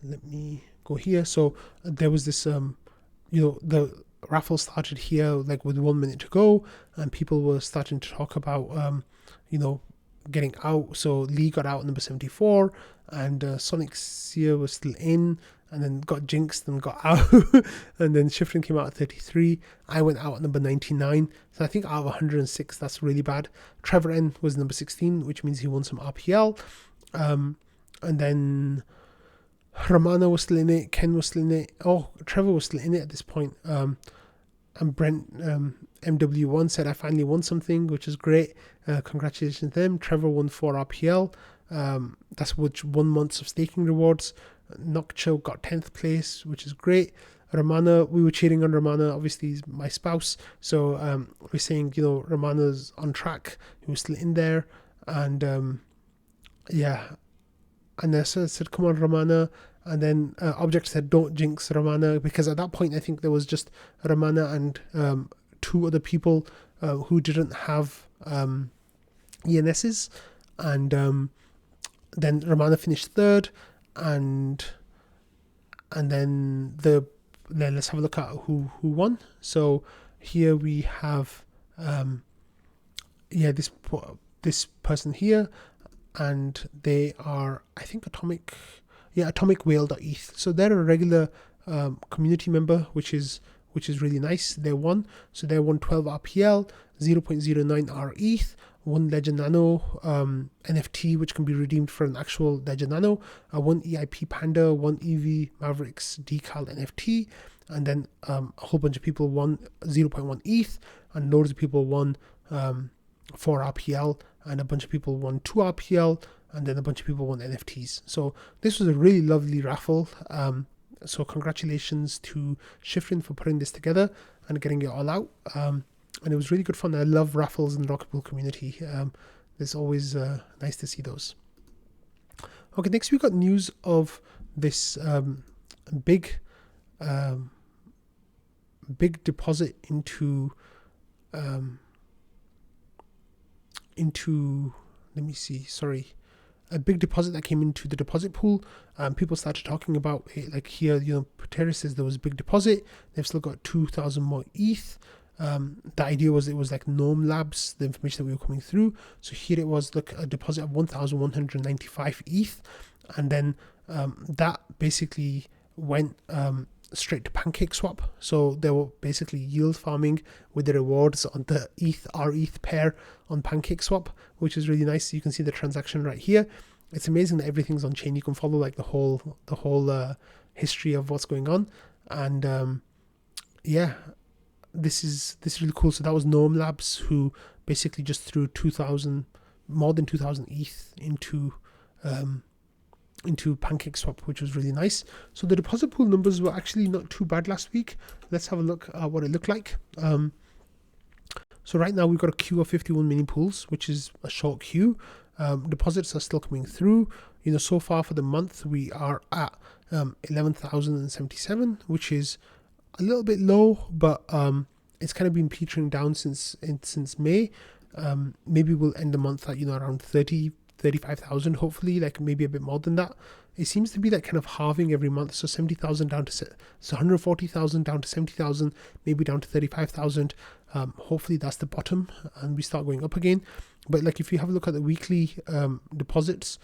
[SPEAKER 2] let me go here. So there was this, the raffle started here like with 1 minute to go, and people were starting to talk about, getting out. So Lee got out at number 74, and Sonic Seer was still in, and then got jinxed and got out. And then Shifting came out at 33. I went out at number 99. So I think out of 106, that's really bad. Trevor N was number 16, which means he won some RPL. And then Ramana was still in it. Ken was still in it. Oh, Trevor was still in it at this point. And Brent MW1 said, I finally won something, which is great. Congratulations to them. Trevor won 4 RPL. That's which 1 month of staking rewards. Noccho got 10th place, which is great. Ramana, we were cheering on Ramana. Obviously, he's my spouse. So we're saying, Ramana's on track. He was still in there. And and Nessa said, come on, Ramana. And then Object said, don't jinx Ramana, because at that point, I think there was just Ramana and 2 other people who didn't have ENSs. And then Ramana finished 3rd. And then let's have a look at who won. So here we have this person here, and they are, I think, atomicwhale.eth. So they're a regular community member, which is really nice. They won. So they won 12 RPL, 0.09 rETH, 1 Ledger Nano NFT, which can be redeemed for an actual Ledger Nano, 1 EIP Panda, 1 EV Mavericks Decal NFT, and then a whole bunch of people won 0.1 ETH, and loads of people won 4 RPL, and a bunch of people won 2 RPL, and then a bunch of people won NFTs. So this was a really lovely raffle. So congratulations to Shifrin for putting this together and getting it all out. And it was really good fun. I love raffles in the Rocket Pool community. It's always nice to see those. Okay, next we got news of this big deposit into let me see, sorry. A big deposit that came into the deposit pool. People started talking about it, like here, Pateris says there was a big deposit. They've still got 2,000 more ETH. The idea was it was like Gnome Labs, the information that we were coming through. So here it was, look, a deposit of 1,195 ETH. And then that basically went straight to PancakeSwap. So they were basically yield farming with the rewards on the rETH pair on PancakeSwap, which is really nice. You can see the transaction right here. It's amazing that everything's on chain. You can follow like the whole history of what's going on. And this is really cool. So that was Gnome Labs, who basically just threw more than 2,000 ETH into PancakeSwap, which was really nice. So the deposit pool numbers were actually not too bad last week. Let's have a look at what it looked like. So right now we've got a queue of 51 mini pools, which is a short queue. Deposits are still coming through. So far for the month we are at 11,077, which is a little bit low, but it's kind of been petering down since May. Maybe we'll end the month at around 35,000, hopefully, like maybe a bit more than that. It seems to be like kind of halving every month. So 70,000 down to 140,000 down to 70,000, maybe down to 35,000. Hopefully that's the bottom and we start going up again. But like if you have a look at the weekly deposits,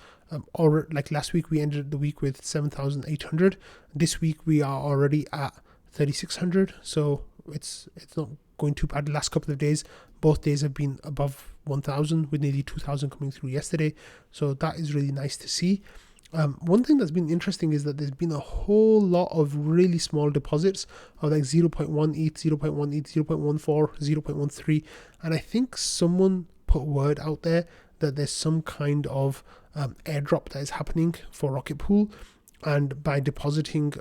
[SPEAKER 2] or like last week we ended the week with 7,800. This week we are already at 3,600. So it's not going too bad. The last couple of days, both days have been above 1,000, with nearly 2,000 coming through yesterday. So that is really nice to see. One thing that's been interesting is that there's been a whole lot of really small deposits of like 0.1 ETH, 0.1 ETH, 0.14, 0.13. And I think someone put word out there that there's some kind of airdrop that is happening for Rocket Pool. And by depositing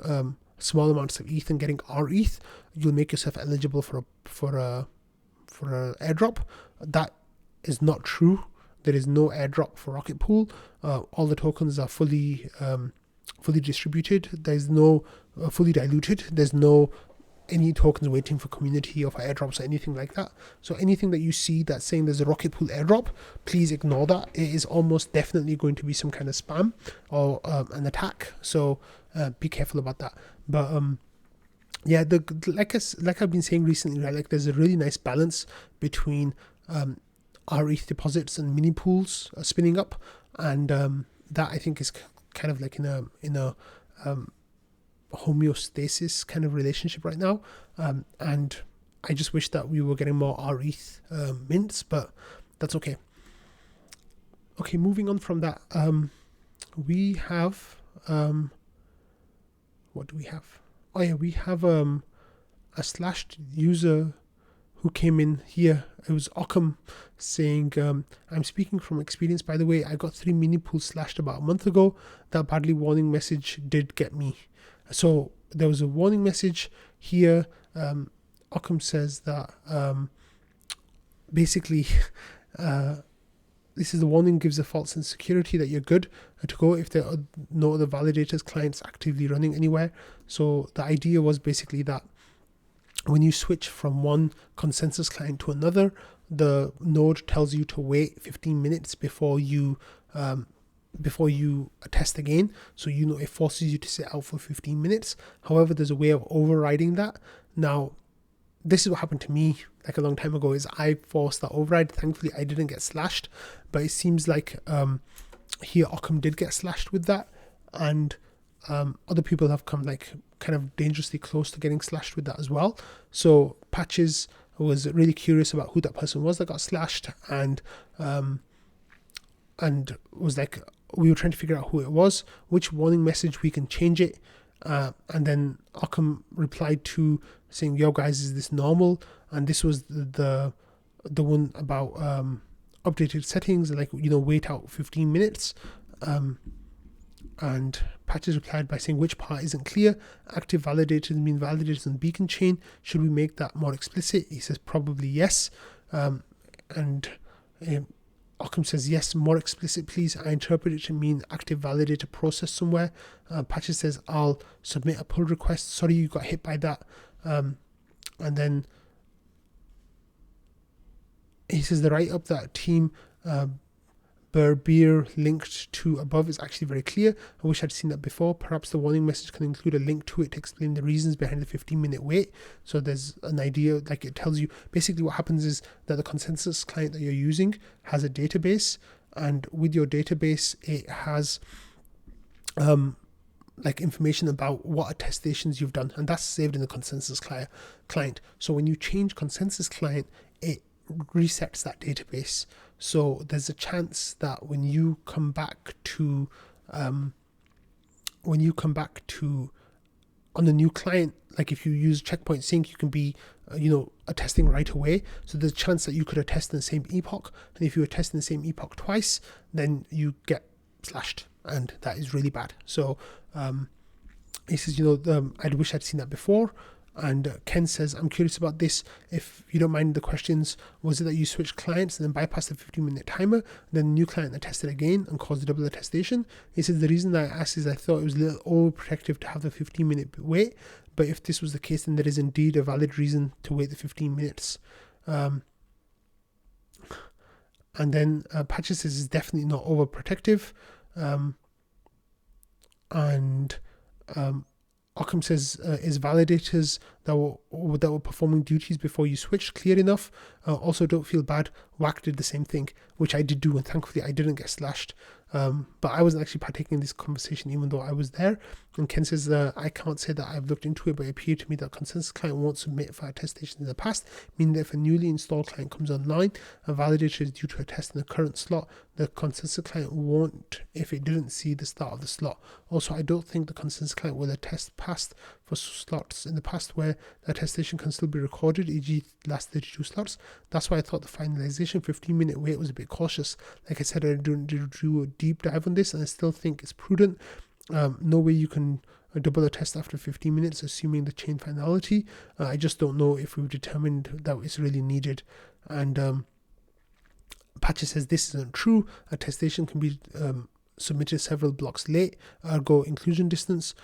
[SPEAKER 2] small amounts of ETH and getting rETH, you'll make yourself eligible for a airdrop. That is not true. There is no airdrop for Rocket Pool. All the tokens are fully distributed. There's no fully diluted. There's no any tokens waiting for community or for airdrops or anything like that. So anything that you see that's saying there's a Rocket Pool airdrop, please ignore that. It is almost definitely going to be some kind of spam or an attack. So be careful about that. But yeah, like I've been saying recently, right? Like there's a really nice balance between rETH deposits and mini pools spinning up, and that I think is kind of like in a homeostasis kind of relationship right now, and I just wish that we were getting more rETH mints, but that's okay. Okay, moving on from that, we have what do we have? Oh yeah, we have a slashed user who came in here. It was Occam saying, I'm speaking from experience, by the way. I got 3 mini pools slashed about a month ago. That badly warning message did get me. So there was a warning message here. Occam says that basically this is the warning, gives a false sense of security that you're good to go if there are no other validators clients actively running anywhere. So the idea was basically that when you switch from one consensus client to another, the node tells you to wait 15 minutes before you attest again. So it forces you to sit out for 15 minutes. However, there's a way of overriding that. Now, this is what happened to me like a long time ago, is I forced that override. Thankfully, I didn't get slashed, but it seems like here Occam did get slashed with that, and other people have come like kind of dangerously close to getting slashed with that as well. So Patches was really curious about who that person was that got slashed, and was like, we were trying to figure out who it was, which warning message we can change it. And then Occam replied to saying, yo guys, is this normal? And this was the one about updated settings, like, wait out 15 minutes. And Patches replied by saying, which part isn't clear? Active validators mean validators on beacon chain. Should we make that more explicit? He says probably yes. And Occam says, yes, more explicit, please. I interpret it to mean active validator process somewhere. Patches says, I'll submit a pull request. Sorry you got hit by that. And then he says the write-up that team Berbeer linked to above is actually very clear. I wish I'd seen that before. Perhaps the warning message can include a link to it to explain the reasons behind the 15-minute wait. So there's an idea, like it tells you, basically what happens is that the consensus client that you're using has a database, and with your database, it has like information about what attestations you've done, and that's saved in the consensus client. So when you change consensus client, it resets that database. So there's a chance that when you come back to on the new client, like if you use checkpoint sync, you can be attesting right away. So there's a chance that you could attest in the same epoch, and if you attest in the same epoch twice, then you get slashed, and that is really bad. So he says, I wish I'd seen that before. And Ken says, I'm curious about this. If you don't mind the questions, was it that you switched clients and then bypassed the 15-minute timer, then the new client attested again and caused a double attestation? He says, the reason that I asked is I thought it was a little overprotective to have the 15-minute wait, but if this was the case, then there is indeed a valid reason to wait the 15 minutes. And then Patches says it's definitely not overprotective. Occam says, is validators that were performing duties before you switched clear enough? Also, don't feel bad. Wack did the same thing, which I did do, and thankfully I didn't get slashed. But I wasn't actually partaking in this conversation, even though I was there. And Ken says, I can't say that I've looked into it, but it appeared to me that consensus client won't submit for attestation in the past, meaning that if a newly installed client comes online, a validator is due to attest in the current slot. The consensus client won't if it didn't see the start of the slot. Also, I don't think the consensus client will attest past for slots in the past where the attestation can still be recorded, e.g. last 32 slots. That's why I thought the finalization 15-minute wait was a bit cautious. Like I said, I didn't do a deep dive on this, and I still think it's prudent. No way you can double attest after 15 minutes, assuming the chain finality. I just don't know if we've determined that it's really needed. And Patches says this isn't true. Attestation can be submitted several blocks late, ergo inclusion distance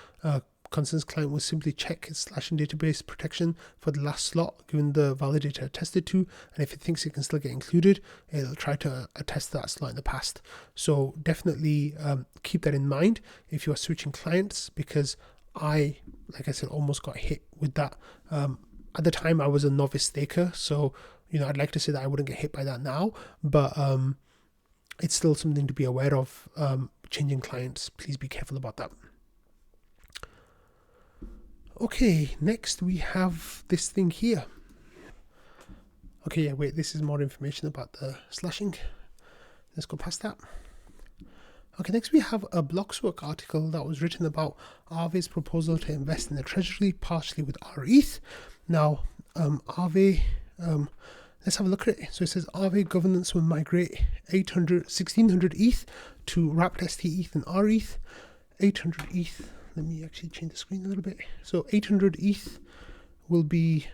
[SPEAKER 2] consensus client will simply check its slashing database protection for the last slot given the validator attested to, and if it thinks it can still get included, it'll try to attest that slot in the past. So definitely keep that in mind if you are switching clients, because I, like I said, almost got hit with that. At the time, I was a novice staker, so I'd like to say that I wouldn't get hit by that now, but it's still something to be aware of. Changing clients, please be careful about that. Okay, next we have this thing here. Okay, yeah, wait, this is more information about the slashing. Let's go past that. Okay, next we have a Blockworks article that was written about Aava's proposal to invest in the treasury partially with rETH. Now, Aava, let's have a look at it. So it says Aava governance will migrate 1600 ETH to wrapped ETH and rETH. 800 ETH, let me actually change the screen a little bit. So 800 ETH will be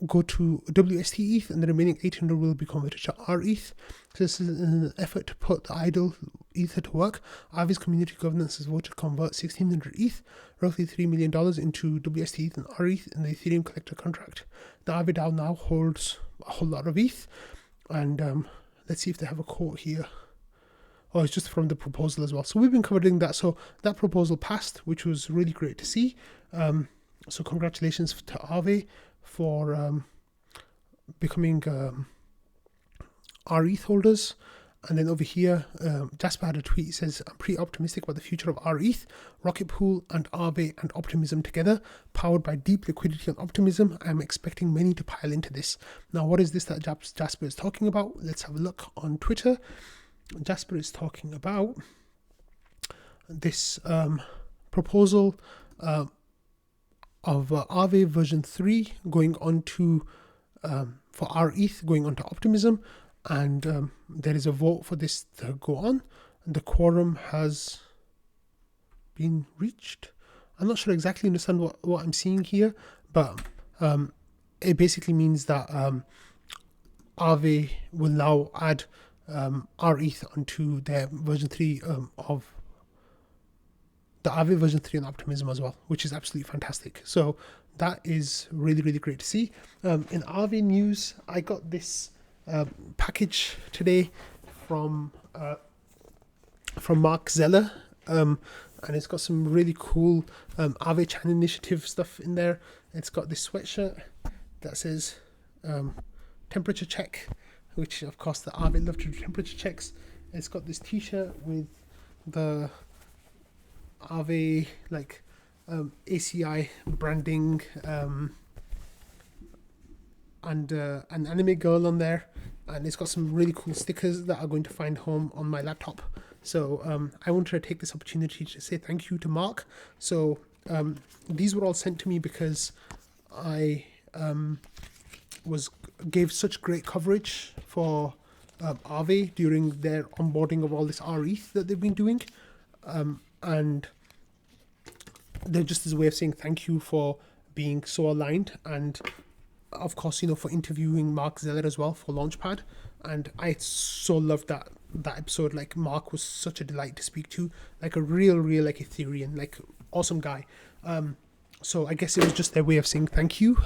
[SPEAKER 2] go to WST ETH, and the remaining 800 will be converted to rETH. So this is an effort to put the idle Ether to work. Aava's community governance has voted to convert 1600 ETH, roughly $3 million, into WST ETH and rETH in the Ethereum collector contract. The Aava DAO now holds a whole lot of ETH, and let's see if they have a quote here. Oh, it's just from the proposal as well. So we've been covering that. So that proposal passed, which was really great to see. So congratulations to Aava for becoming rETH holders. And then over here, Jasper had a tweet. He says, I'm pretty optimistic about the future of rETH, Rocket Pool, and Aava and Optimism together. Powered by deep liquidity and optimism, I'm expecting many to pile into this. Now, what is this that Jasper is talking about? Let's have a look on Twitter. Jasper is talking about this proposal of Aava version 3 going on to, for rETH going on to Optimism. And there is a vote for this to go on, and the quorum has been reached. I'm not sure exactly understand what I'm seeing here, but it basically means that Aava will now add rETH onto their version 3 of the Aava version 3 and Optimism as well, which is absolutely fantastic. So that is really, really great to see. In Aava news, I got this package today from Mark Zeller, and it's got some really cool Aava Chan initiative stuff in there. It's got this sweatshirt that says temperature check, which of course the Aava love to do temperature checks. It's got this t-shirt with the Aava ACI branding and an anime girl on there, and it's got some really cool stickers that are going to find home on my laptop. So I wanted to take this opportunity to say thank you to Mark. So these were all sent to me because I gave such great coverage for Aava during their onboarding of all this rETH that they've been doing, and they're just as a way of saying thank you for being so aligned, and of course, for interviewing Mark Zeller as well for Launchpad. And I so loved that episode. Like, Mark was such a delight to speak to, like a real Ethereum, awesome guy. So I guess it was just their way of saying thank you.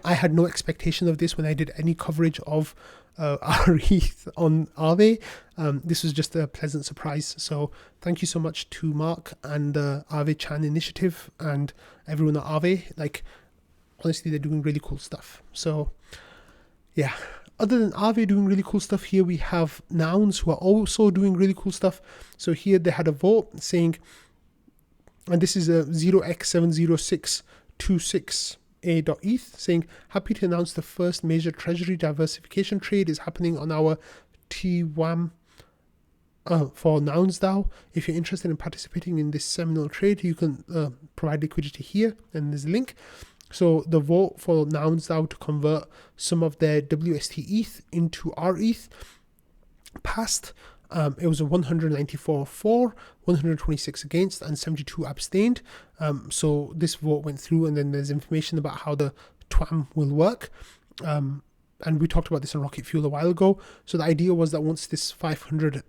[SPEAKER 2] I had no expectation of this when I did any coverage of rETH on Aava. This was just a pleasant surprise. So thank you so much to Mark and the Aava Chan initiative and everyone at Aava. Honestly, they're doing really cool stuff. So yeah, other than Aava doing really cool stuff, here we have Nouns, who are also doing really cool stuff. So here they had a vote saying, and this is a 0x70626A.eth, saying, happy to announce the first major treasury diversification trade is happening on our TWAM for Nouns DAO. If you're interested in participating in this seminal trade, you can provide liquidity here, and there's a link. So the vote for Nouns DAO to convert some of their WST ETH into rETH passed. It was a 194 for, 126 against, and 72 abstained. So this vote went through, and then there's information about how the TWAM will work. And we talked about this on Rocket Fuel a while ago. So the idea was that once this 500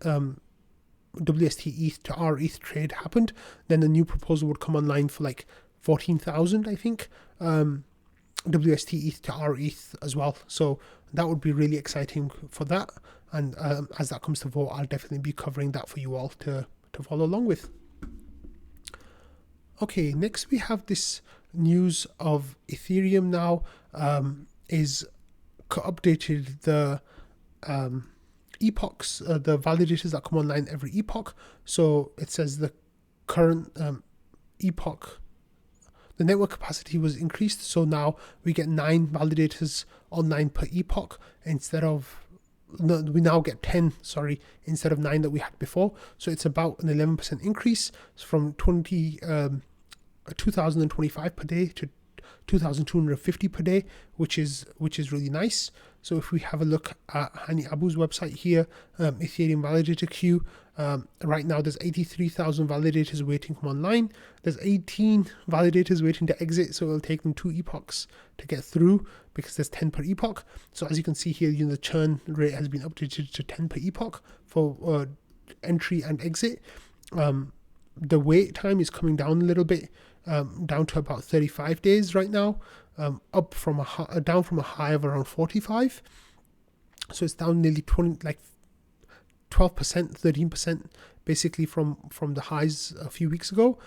[SPEAKER 2] WST ETH to rETH trade happened, then a new proposal would come online for like 14,000, I think, WST ETH to rETH as well. So that would be really exciting for that. And as that comes to vote, I'll definitely be covering that for you all to follow along with. Okay, next we have this news of Ethereum now is updated the epochs, the validators that come online every epoch. So it says the current epoch, the network capacity was increased. So now we get 9 validators online per epoch instead of, no, we now get 10, instead of 9 that we had before. So it's about an 11% increase from 2,025 per day to 2,250 per day, which is really nice. So if we have a look at Hani Abu's website here, Ethereum validator queue, right now there's 83,000 validators waiting to come online. There's 18 validators waiting to exit, so it'll take them 2 epochs to get through because there's 10 per epoch. So as you can see here, the churn rate has been updated to 10 per epoch for entry and exit. The wait time is coming down a little bit, down to about 35 days right now, up from down from a high of around 45. So it's down nearly 12%, 13% basically from the highs a few weeks ago.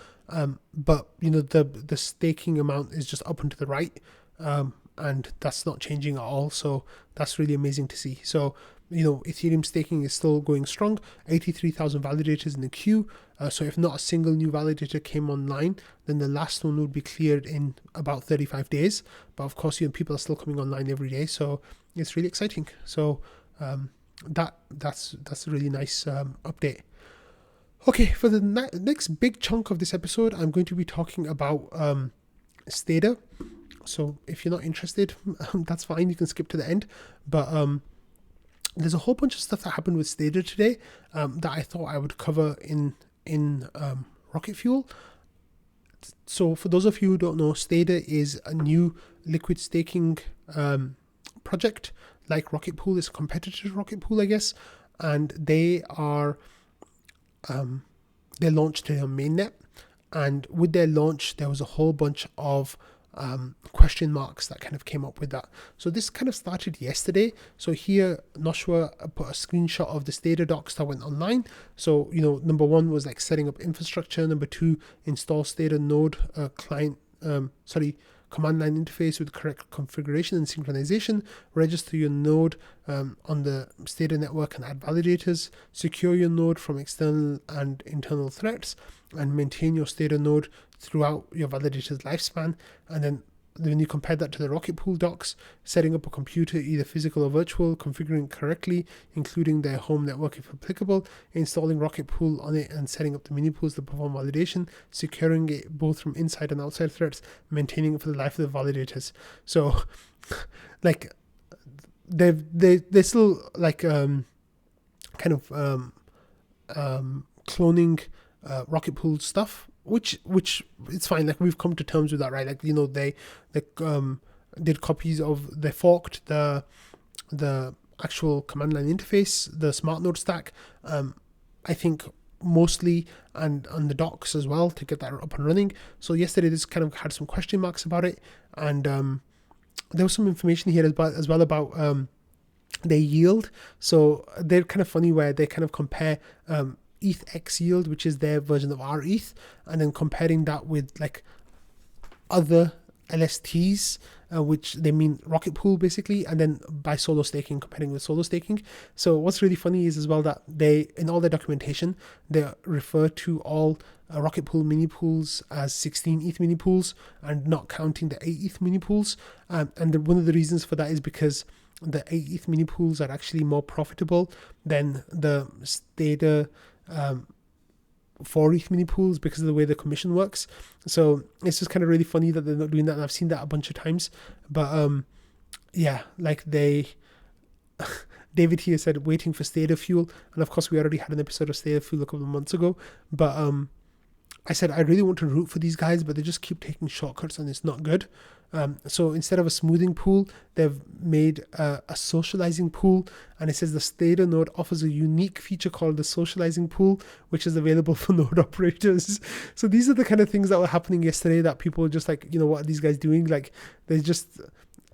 [SPEAKER 2] But the staking amount is just up and to the right, and that's not changing at all. So that's really amazing to see. So Ethereum staking is still going strong. 83,000 validators in the queue. So if not a single new validator came online, then the last one would be cleared in about 35 days. But of course, people are still coming online every day, so it's really exciting. So that's a really nice update. Okay, for the next big chunk of this episode, I'm going to be talking about Stader. So if you're not interested, that's fine. You can skip to the end. But there's a whole bunch of stuff that happened with Stader today that I thought I would cover in Rocket Fuel. So for those of you who don't know, Stader is a new liquid staking project like Rocket Pool. It's a competitor to Rocket Pool, I guess, and they launched their mainnet, and with their launch there was a whole bunch of question marks that kind of came up with that. So this kind of started yesterday. So here Knoshua put a screenshot of the Stader docs that went online. So number 1 was like setting up infrastructure. Number 2, install Stader node command line interface with correct configuration and synchronization. Register your node on the Stader network and add validators. Secure your node from external and internal threats, and maintain your Stader node throughout your validator's lifespan. And then when you compare that to the Rocket Pool docs, setting up a computer, either physical or virtual, configuring correctly, including their home network if applicable, installing Rocket Pool on it and setting up the mini pools to perform validation, securing it both from inside and outside threats, maintaining it for the life of the validators. So like they still like cloning Rocket Pool stuff, which it's fine. Like we've come to terms with that, right? Like they did copies of, they forked the actual command line interface, the smart node stack, I think mostly, and on the docs as well to get that up and running. So yesterday this kind of had some question marks about it, and there was some information here as well about their yield. So they're kind of funny where they kind of compare ETH yield, which is their version of rETH, and then comparing that with like other LSTs, which they mean Rocket Pool basically, and then by solo staking, comparing with solo staking. So what's really funny is as well that they, in all their documentation, they refer to all Rocket Pool mini pools as 16 ETH mini pools and not counting the 8 ETH mini pools. And one of the reasons for that is because the 8 ETH mini pools are actually more profitable than the Stader 4 ETH mini pools because of the way the commission works. So it's just kind of really funny that they're not doing that, and I've seen that a bunch of times. But yeah, like David here said waiting for Stader fuel, and of course we already had an episode of Stader fuel a couple of months ago. But I said I really want to root for these guys, but they just keep taking shortcuts and it's not good. So instead of a smoothing pool, they've made a socializing pool, and it says the Stader node offers a unique feature called the socializing pool, which is available for node operators. So these are the kind of things that were happening yesterday that people were just like, what are these guys doing? Like they're just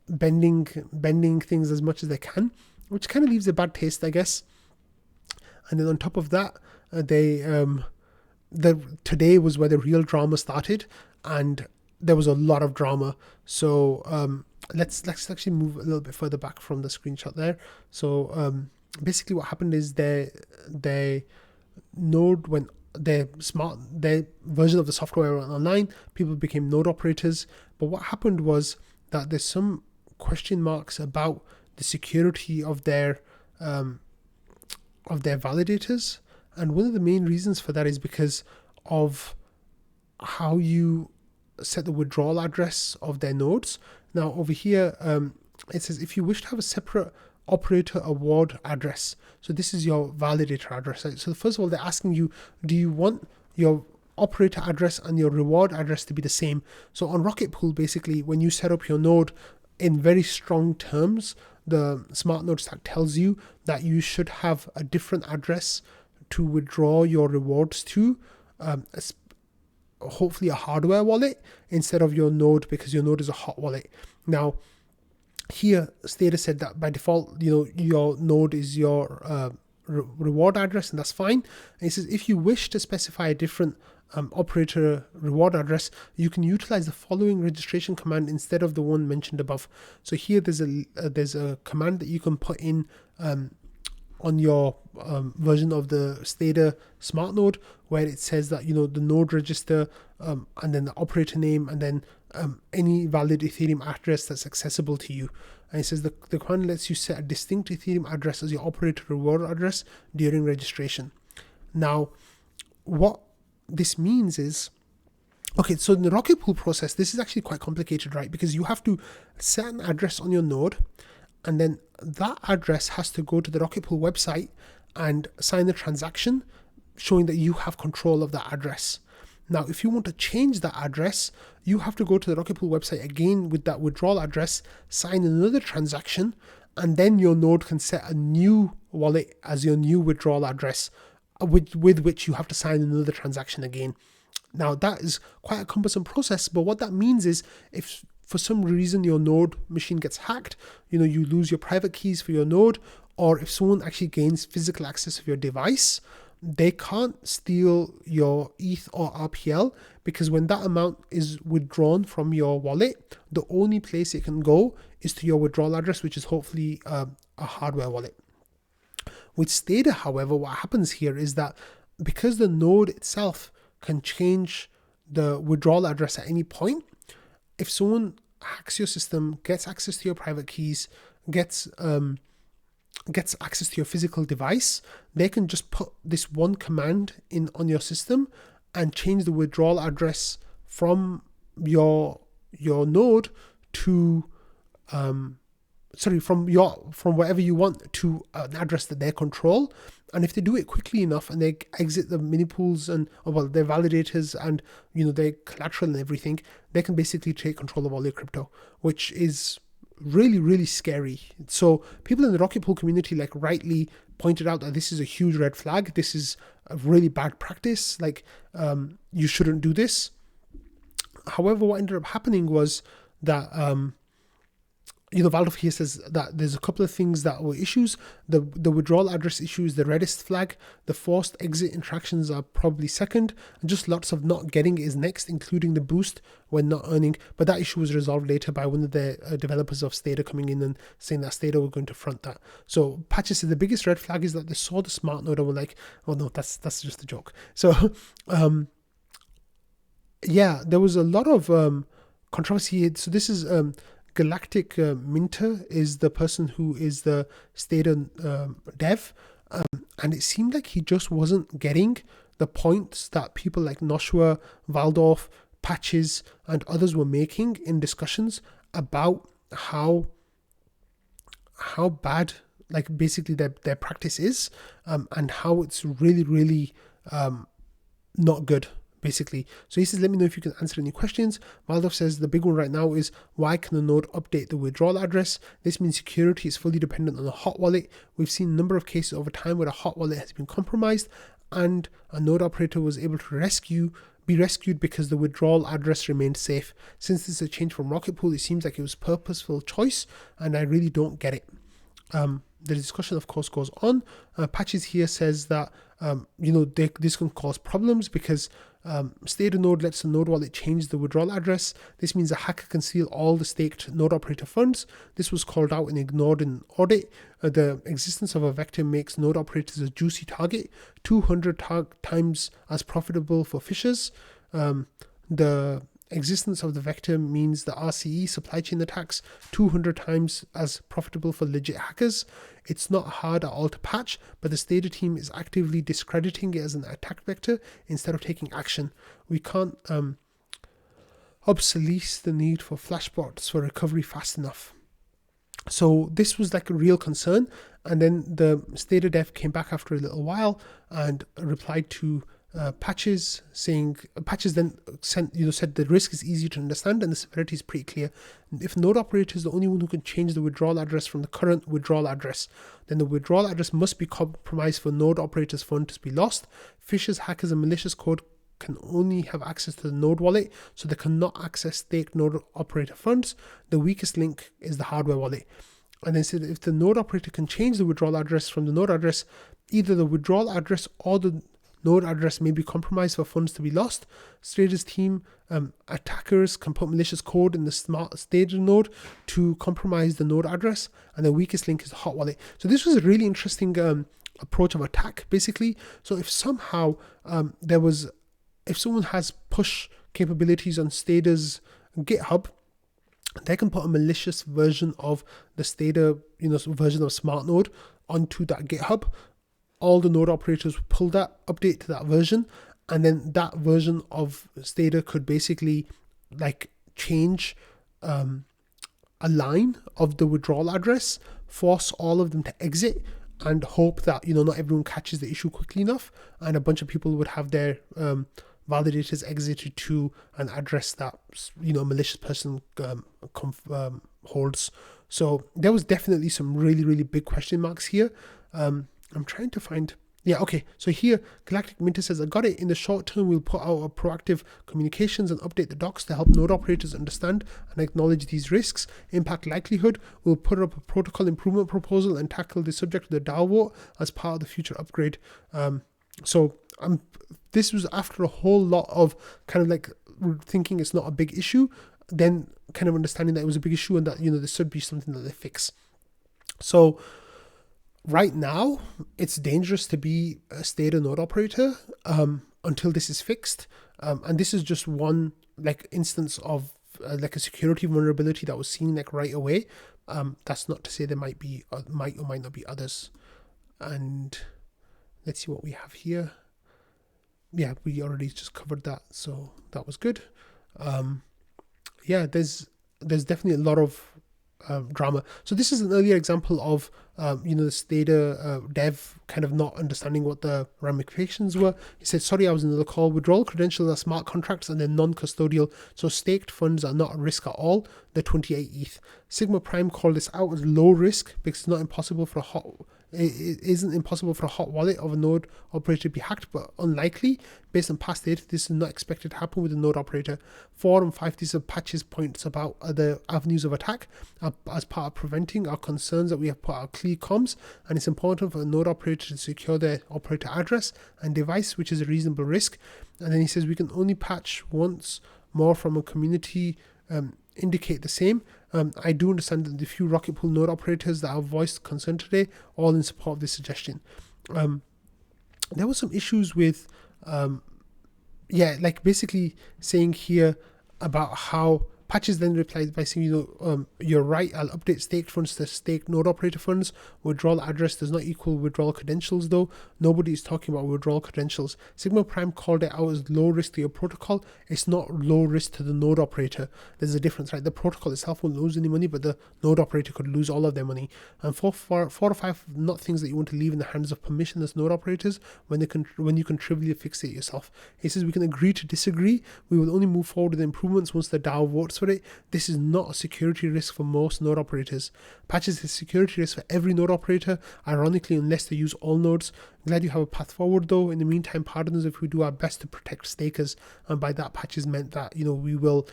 [SPEAKER 2] bending things as much as they can, which kind of leaves a bad taste, I guess. And then on top of that, today was where the real drama started, and there was a lot of drama. So let's actually move a little bit further back from the screenshot there. So basically what happened is their node, when their version of the software went online, people became node operators. But what happened was that there's some question marks about the security of their validators. And one of the main reasons for that is because of how you set the withdrawal address of their nodes. Now over here, it says if you wish to have a separate operator award address. So this is your validator address. Right? So first of all, they're asking you, do you want your operator address and your reward address to be the same? So on Rocket Pool, basically, when you set up your node in very strong terms, the smart node stack tells you that you should have a different address to withdraw your rewards to, hopefully a hardware wallet instead of your node, because your node is a hot wallet. Now here Stader said that by default, your node is your reward address, and that's fine. And it says if you wish to specify a different operator reward address, you can utilize the following registration command instead of the one mentioned above. So here there's a command that you can put in on your version of the Stader smart node, where it says that the node register and then the operator name, and then any valid Ethereum address that's accessible to you. And it says the command lets you set a distinct Ethereum address as your operator reward address during registration. Now what this means is, okay, so in the Rocket Pool process, this is actually quite complicated, right? Because you have to set an address on your node, and then that address has to go to the Rocket Pool website and sign the transaction showing that you have control of that address. Now, if you want to change that address, you have to go to the Rocket Pool website again with that withdrawal address, sign another transaction, and then your node can set a new wallet as your new withdrawal address, with which you have to sign another transaction again. Now, that is quite a cumbersome process, but what that means is if for some reason your node machine gets hacked, you lose your private keys for your node, or if someone actually gains physical access of your device, they can't steal your ETH or RPL, because when that amount is withdrawn from your wallet, the only place it can go is to your withdrawal address, which is hopefully a hardware wallet. With Stader, however, what happens here is that because the node itself can change the withdrawal address at any point, if someone hacks your system, gets access to your private keys, gets access to your physical device, they can just put this one command in on your system and change the withdrawal address from your node to from whatever you want to an address that they control. And if they do it quickly enough and they exit the mini pools and their validators and their collateral and everything, they can basically take control of all your crypto, which is really, really scary. So people in the Rocket Pool community rightly pointed out that this is a huge red flag. This is a really bad practice. You shouldn't do this. However, what ended up happening was that Valdov here says that there's a couple of things that were issues. The withdrawal address issue is the reddest flag. The forced exit interactions are probably second, and just lots of not getting is next, including the boost when not earning. But that issue was resolved later by one of the developers of Stader coming in and saying that Stader were going to front that. So Patches said the biggest red flag is that they saw the smart node and were like, oh no, that's just a joke. So there was a lot of controversy. So this is Galactic Minter is the person who is the Stader dev, and it seemed like he just wasn't getting the points that people like Knoshua, Valdorf, Patches, and others were making in discussions about how bad basically their practice is, and how it's really, really not good, basically. So he says, let me know if you can answer any questions. Valdov says the big one right now is, why can a node update the withdrawal address? This means security is fully dependent on a hot wallet. We've seen a number of cases over time where a hot wallet has been compromised and a node operator was able to be rescued because the withdrawal address remained safe. Since this is a change from Rocket Pool, it seems like it was a purposeful choice, and I really don't get it. The discussion, of course, goes on. Patches here says that this can cause problems because Stader node lets the node wallet change the withdrawal address. This means a hacker can steal all the staked node operator funds. This was called out and ignored in audit. The existence of a vector makes node operators a juicy target, 200 times as profitable for phishers. The existence of the vector means the RCE supply chain attacks 200 times as profitable for legit hackers. It's not hard at all to patch, but the Stader team is actively discrediting it as an attack vector instead of taking action. We can't obsolete the need for flashbots for recovery fast enough. So this was like a real concern, and then the Stader dev came back after a little while and replied to Patches, saying Patches then said the risk is easy to understand and the severity is pretty clear. If node operator is the only one who can change the withdrawal address from the current withdrawal address, then the withdrawal address must be compromised for node operator's funds to be lost. Phishers, hackers, and malicious code can only have access to the node wallet, so they cannot access staked node operator funds. The weakest link is the hardware wallet. And then said if the node operator can change the withdrawal address from the node address, either the withdrawal address or the node address may be compromised for funds to be lost. Stader's team attackers can put malicious code in the smart Stader node to compromise the node address, and the weakest link is the hot wallet. So this was a really interesting approach of attack, basically. So if somehow if someone has push capabilities on Stader's GitHub, they can put a malicious version of the Stader, version of smart node onto that GitHub. All the node operators will pull that update to that version, and then that version of Stader could basically like change a line of the withdrawal address, force all of them to exit, and hope that not everyone catches the issue quickly enough, and a bunch of people would have their validators exited to an address that a malicious person holds. So there was definitely some really, really big question marks here. I'm trying to find... Yeah, okay. So here, Galactic Minter says, I got it. In the short term, we'll put out a proactive communications and update the docs to help node operators understand and acknowledge these risks. Impact likelihood, we'll put up a protocol improvement proposal and tackle the subject of the DAO vote as part of the future upgrade. This was after a whole lot of kind of like thinking it's not a big issue, then kind of understanding that it was a big issue and that, this should be something that they fix. So right now, it's dangerous to be a Stader node operator until this is fixed. And this is just one like instance of like a security vulnerability that was seen like right away. That's not to say there might or might not be others. And let's see what we have here. Yeah, we already just covered that, so that was good. There's definitely a lot of drama. So this is an earlier example of the Stader dev kind of not understanding what the ramifications were. He said, sorry, I was in the call. Withdrawal credentials are smart contracts and they're non-custodial, so staked funds are not at risk at all. They're 28 ETH. Sigma Prime called this out as low risk because it's not impossible for it isn't impossible for a hot wallet of a node operator to be hacked, but unlikely. Based on past data, this is not expected to happen with a node operator. 4 and 5, these are Patches points about other avenues of attack as part of preventing our concerns that we have put our clear comms, and it's important for a node operator to secure their operator address and device, which is a reasonable risk. And then he says we can only patch once more from a community indicate the same. I do understand that the few Rocket Pool node operators that have voiced concern today, all in support of this suggestion. There were some issues with, basically saying here about how Patches then replied by saying, you're right, I'll update staked funds to staked node operator funds. Withdrawal address does not equal withdrawal credentials though. Nobody is talking about withdrawal credentials. Sigma Prime called it out as low risk to your protocol. It's not low risk to the node operator. There's a difference, right? The protocol itself won't lose any money, but the node operator could lose all of their money. And four or five not things that you want to leave in the hands of permissionless node operators when you can trivially fix it yourself. He says we can agree to disagree. We will only move forward with improvements once the DAO votes for it. This is not a security risk for most node operators. Patches is a security risk for every node operator, ironically, unless they use all nodes. Glad you have a path forward though. In the meantime, pardon us if we do our best to protect stakers. And by that, Patches meant that, we will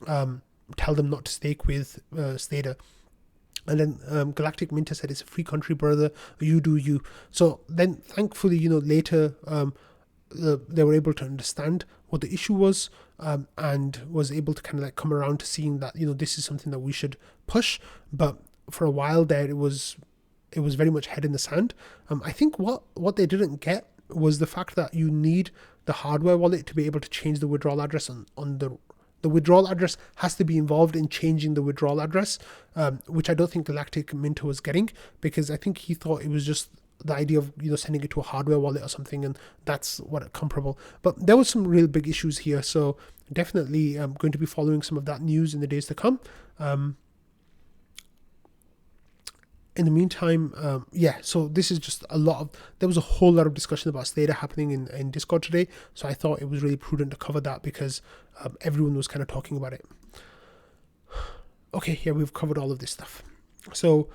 [SPEAKER 2] tell them not to stake with Stader. And then Galactic Minter said it's a free country, brother. You do you. So then, thankfully, later they were able to understand what the issue was, and was able to kind of like come around to seeing that this is something that we should push. But for a while there, it was very much head in the sand. I think what they didn't get was the fact that you need the hardware wallet to be able to change the withdrawal address on the withdrawal address has to be involved in changing the withdrawal address, which I don't think Galactic Minter was getting, because I think he thought it was just the idea of sending it to a hardware wallet or something, and that's what comparable. But there was some real big issues here, so definitely I'm going to be following some of that news in the days to come. In the meantime, so this is just there was a whole lot of discussion about Stader happening in Discord today, so I thought it was really prudent to cover that because everyone was kind of talking about it. Okay, we've covered all of this stuff. So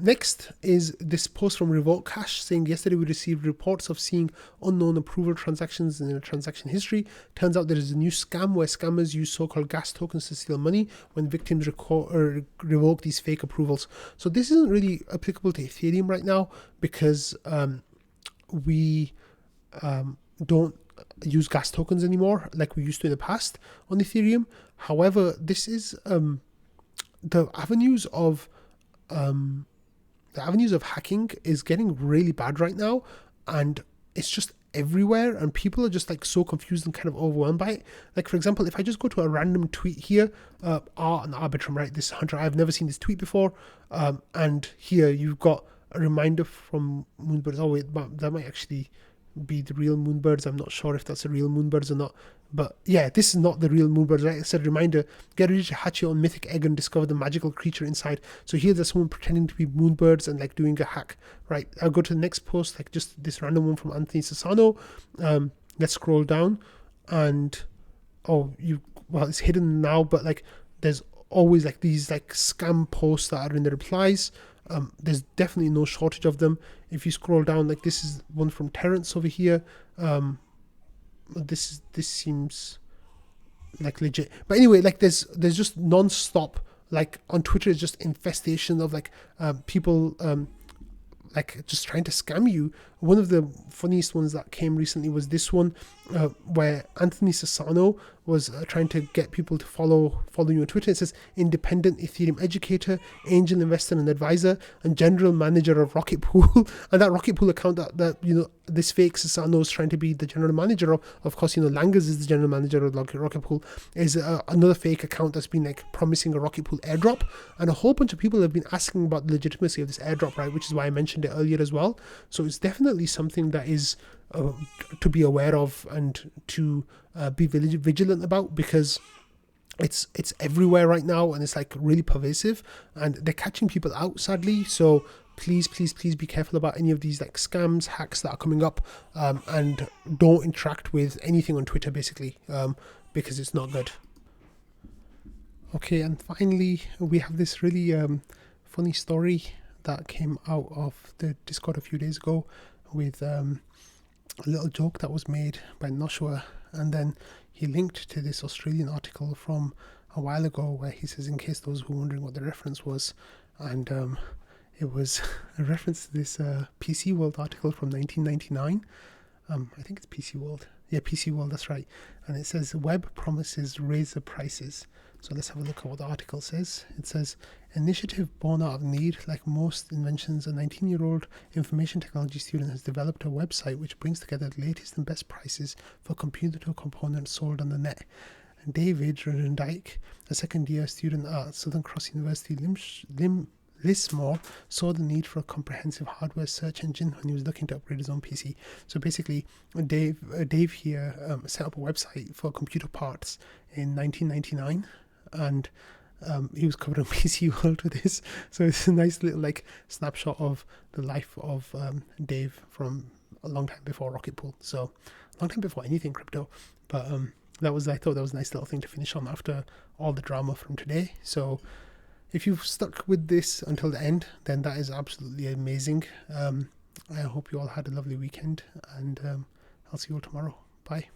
[SPEAKER 2] next is this post from Revolt Cash saying, yesterday we received reports of seeing unknown approval transactions in the transaction history. Turns out there is a new scam where scammers use so-called gas tokens to steal money when victims revoke these fake approvals. So this isn't really applicable to Ethereum right now because we don't use gas tokens anymore like we used to in the past on Ethereum. However, this is the avenues of hacking is getting really bad right now, and it's just everywhere, and people are just like so confused and kind of overwhelmed by it. Like, for example, if I just go to a random tweet here, an Arbitrum, right? This Hunter, I've never seen this tweet before, and here you've got a reminder from Moonbirds. Oh wait, that might actually be the real Moonbirds. I'm not sure if that's the real Moonbirds or not. But yeah, this is not the real Moonbirds, right? It said, reminder, get ready to hatch your own mythic egg and discover the magical creature inside. So here there's someone pretending to be Moonbirds and like doing a hack, right? I'll go to the next post, like just this random one from Anthony Sassano. Let's scroll down and it's hidden now, but like there's always like these like scam posts that are in the replies. There's definitely no shortage of them. If you scroll down, like this is one from Terrence over here. This seems like legit, but anyway, like there's just non-stop, like on Twitter it's just infestation of like people like just trying to scam you. One of the funniest ones that came recently was this one where Anthony Sassano was trying to get people to follow you on Twitter. It says independent Ethereum educator, angel investor and advisor, and general manager of Rocket Pool. And that Rocket Pool account that this fake Sassano is trying to be the general manager of course, Langers is the general manager of Rocket Pool, is another fake account that's been like promising a Rocket Pool airdrop. And a whole bunch of people have been asking about the legitimacy of this airdrop, right? Which is why I mentioned it earlier as well. So it's definitely something that is to be aware of and to be vigilant about, because it's everywhere right now and it's like really pervasive and they're catching people out, sadly. So please be careful about any of these like scams, hacks that are coming up, and don't interact with anything on Twitter basically, because it's not good. Okay, and finally we have this really funny story that came out of the Discord a few days ago with a little joke that was made by Knoshua, and then he linked to this Australian article from a while ago where he says, in case those who were wondering what the reference was, and it was a reference to this PC World article from 1999. I think it's PC World. Yeah, PC World, that's right. And it says, web promises raise the prices. So let's have a look at what the article says. It says, initiative born out of need. Like most inventions, a 19-year-old information technology student has developed a website which brings together the latest and best prices for computer components sold on the net. David Redendike, a second-year student at Southern Cross University, Lismore, saw the need for a comprehensive hardware search engine when he was looking to upgrade his own PC. So basically, Dave here set up a website for computer parts in 1999, and he was covering PC World with this. So it's a nice little like snapshot of the life of Dave from a long time before Rocket Pool. So a long time before anything crypto. But I thought that was a nice little thing to finish on after all the drama from today. So if you've stuck with this until the end, then that is absolutely amazing. I hope you all had a lovely weekend, and I'll see you all tomorrow. Bye.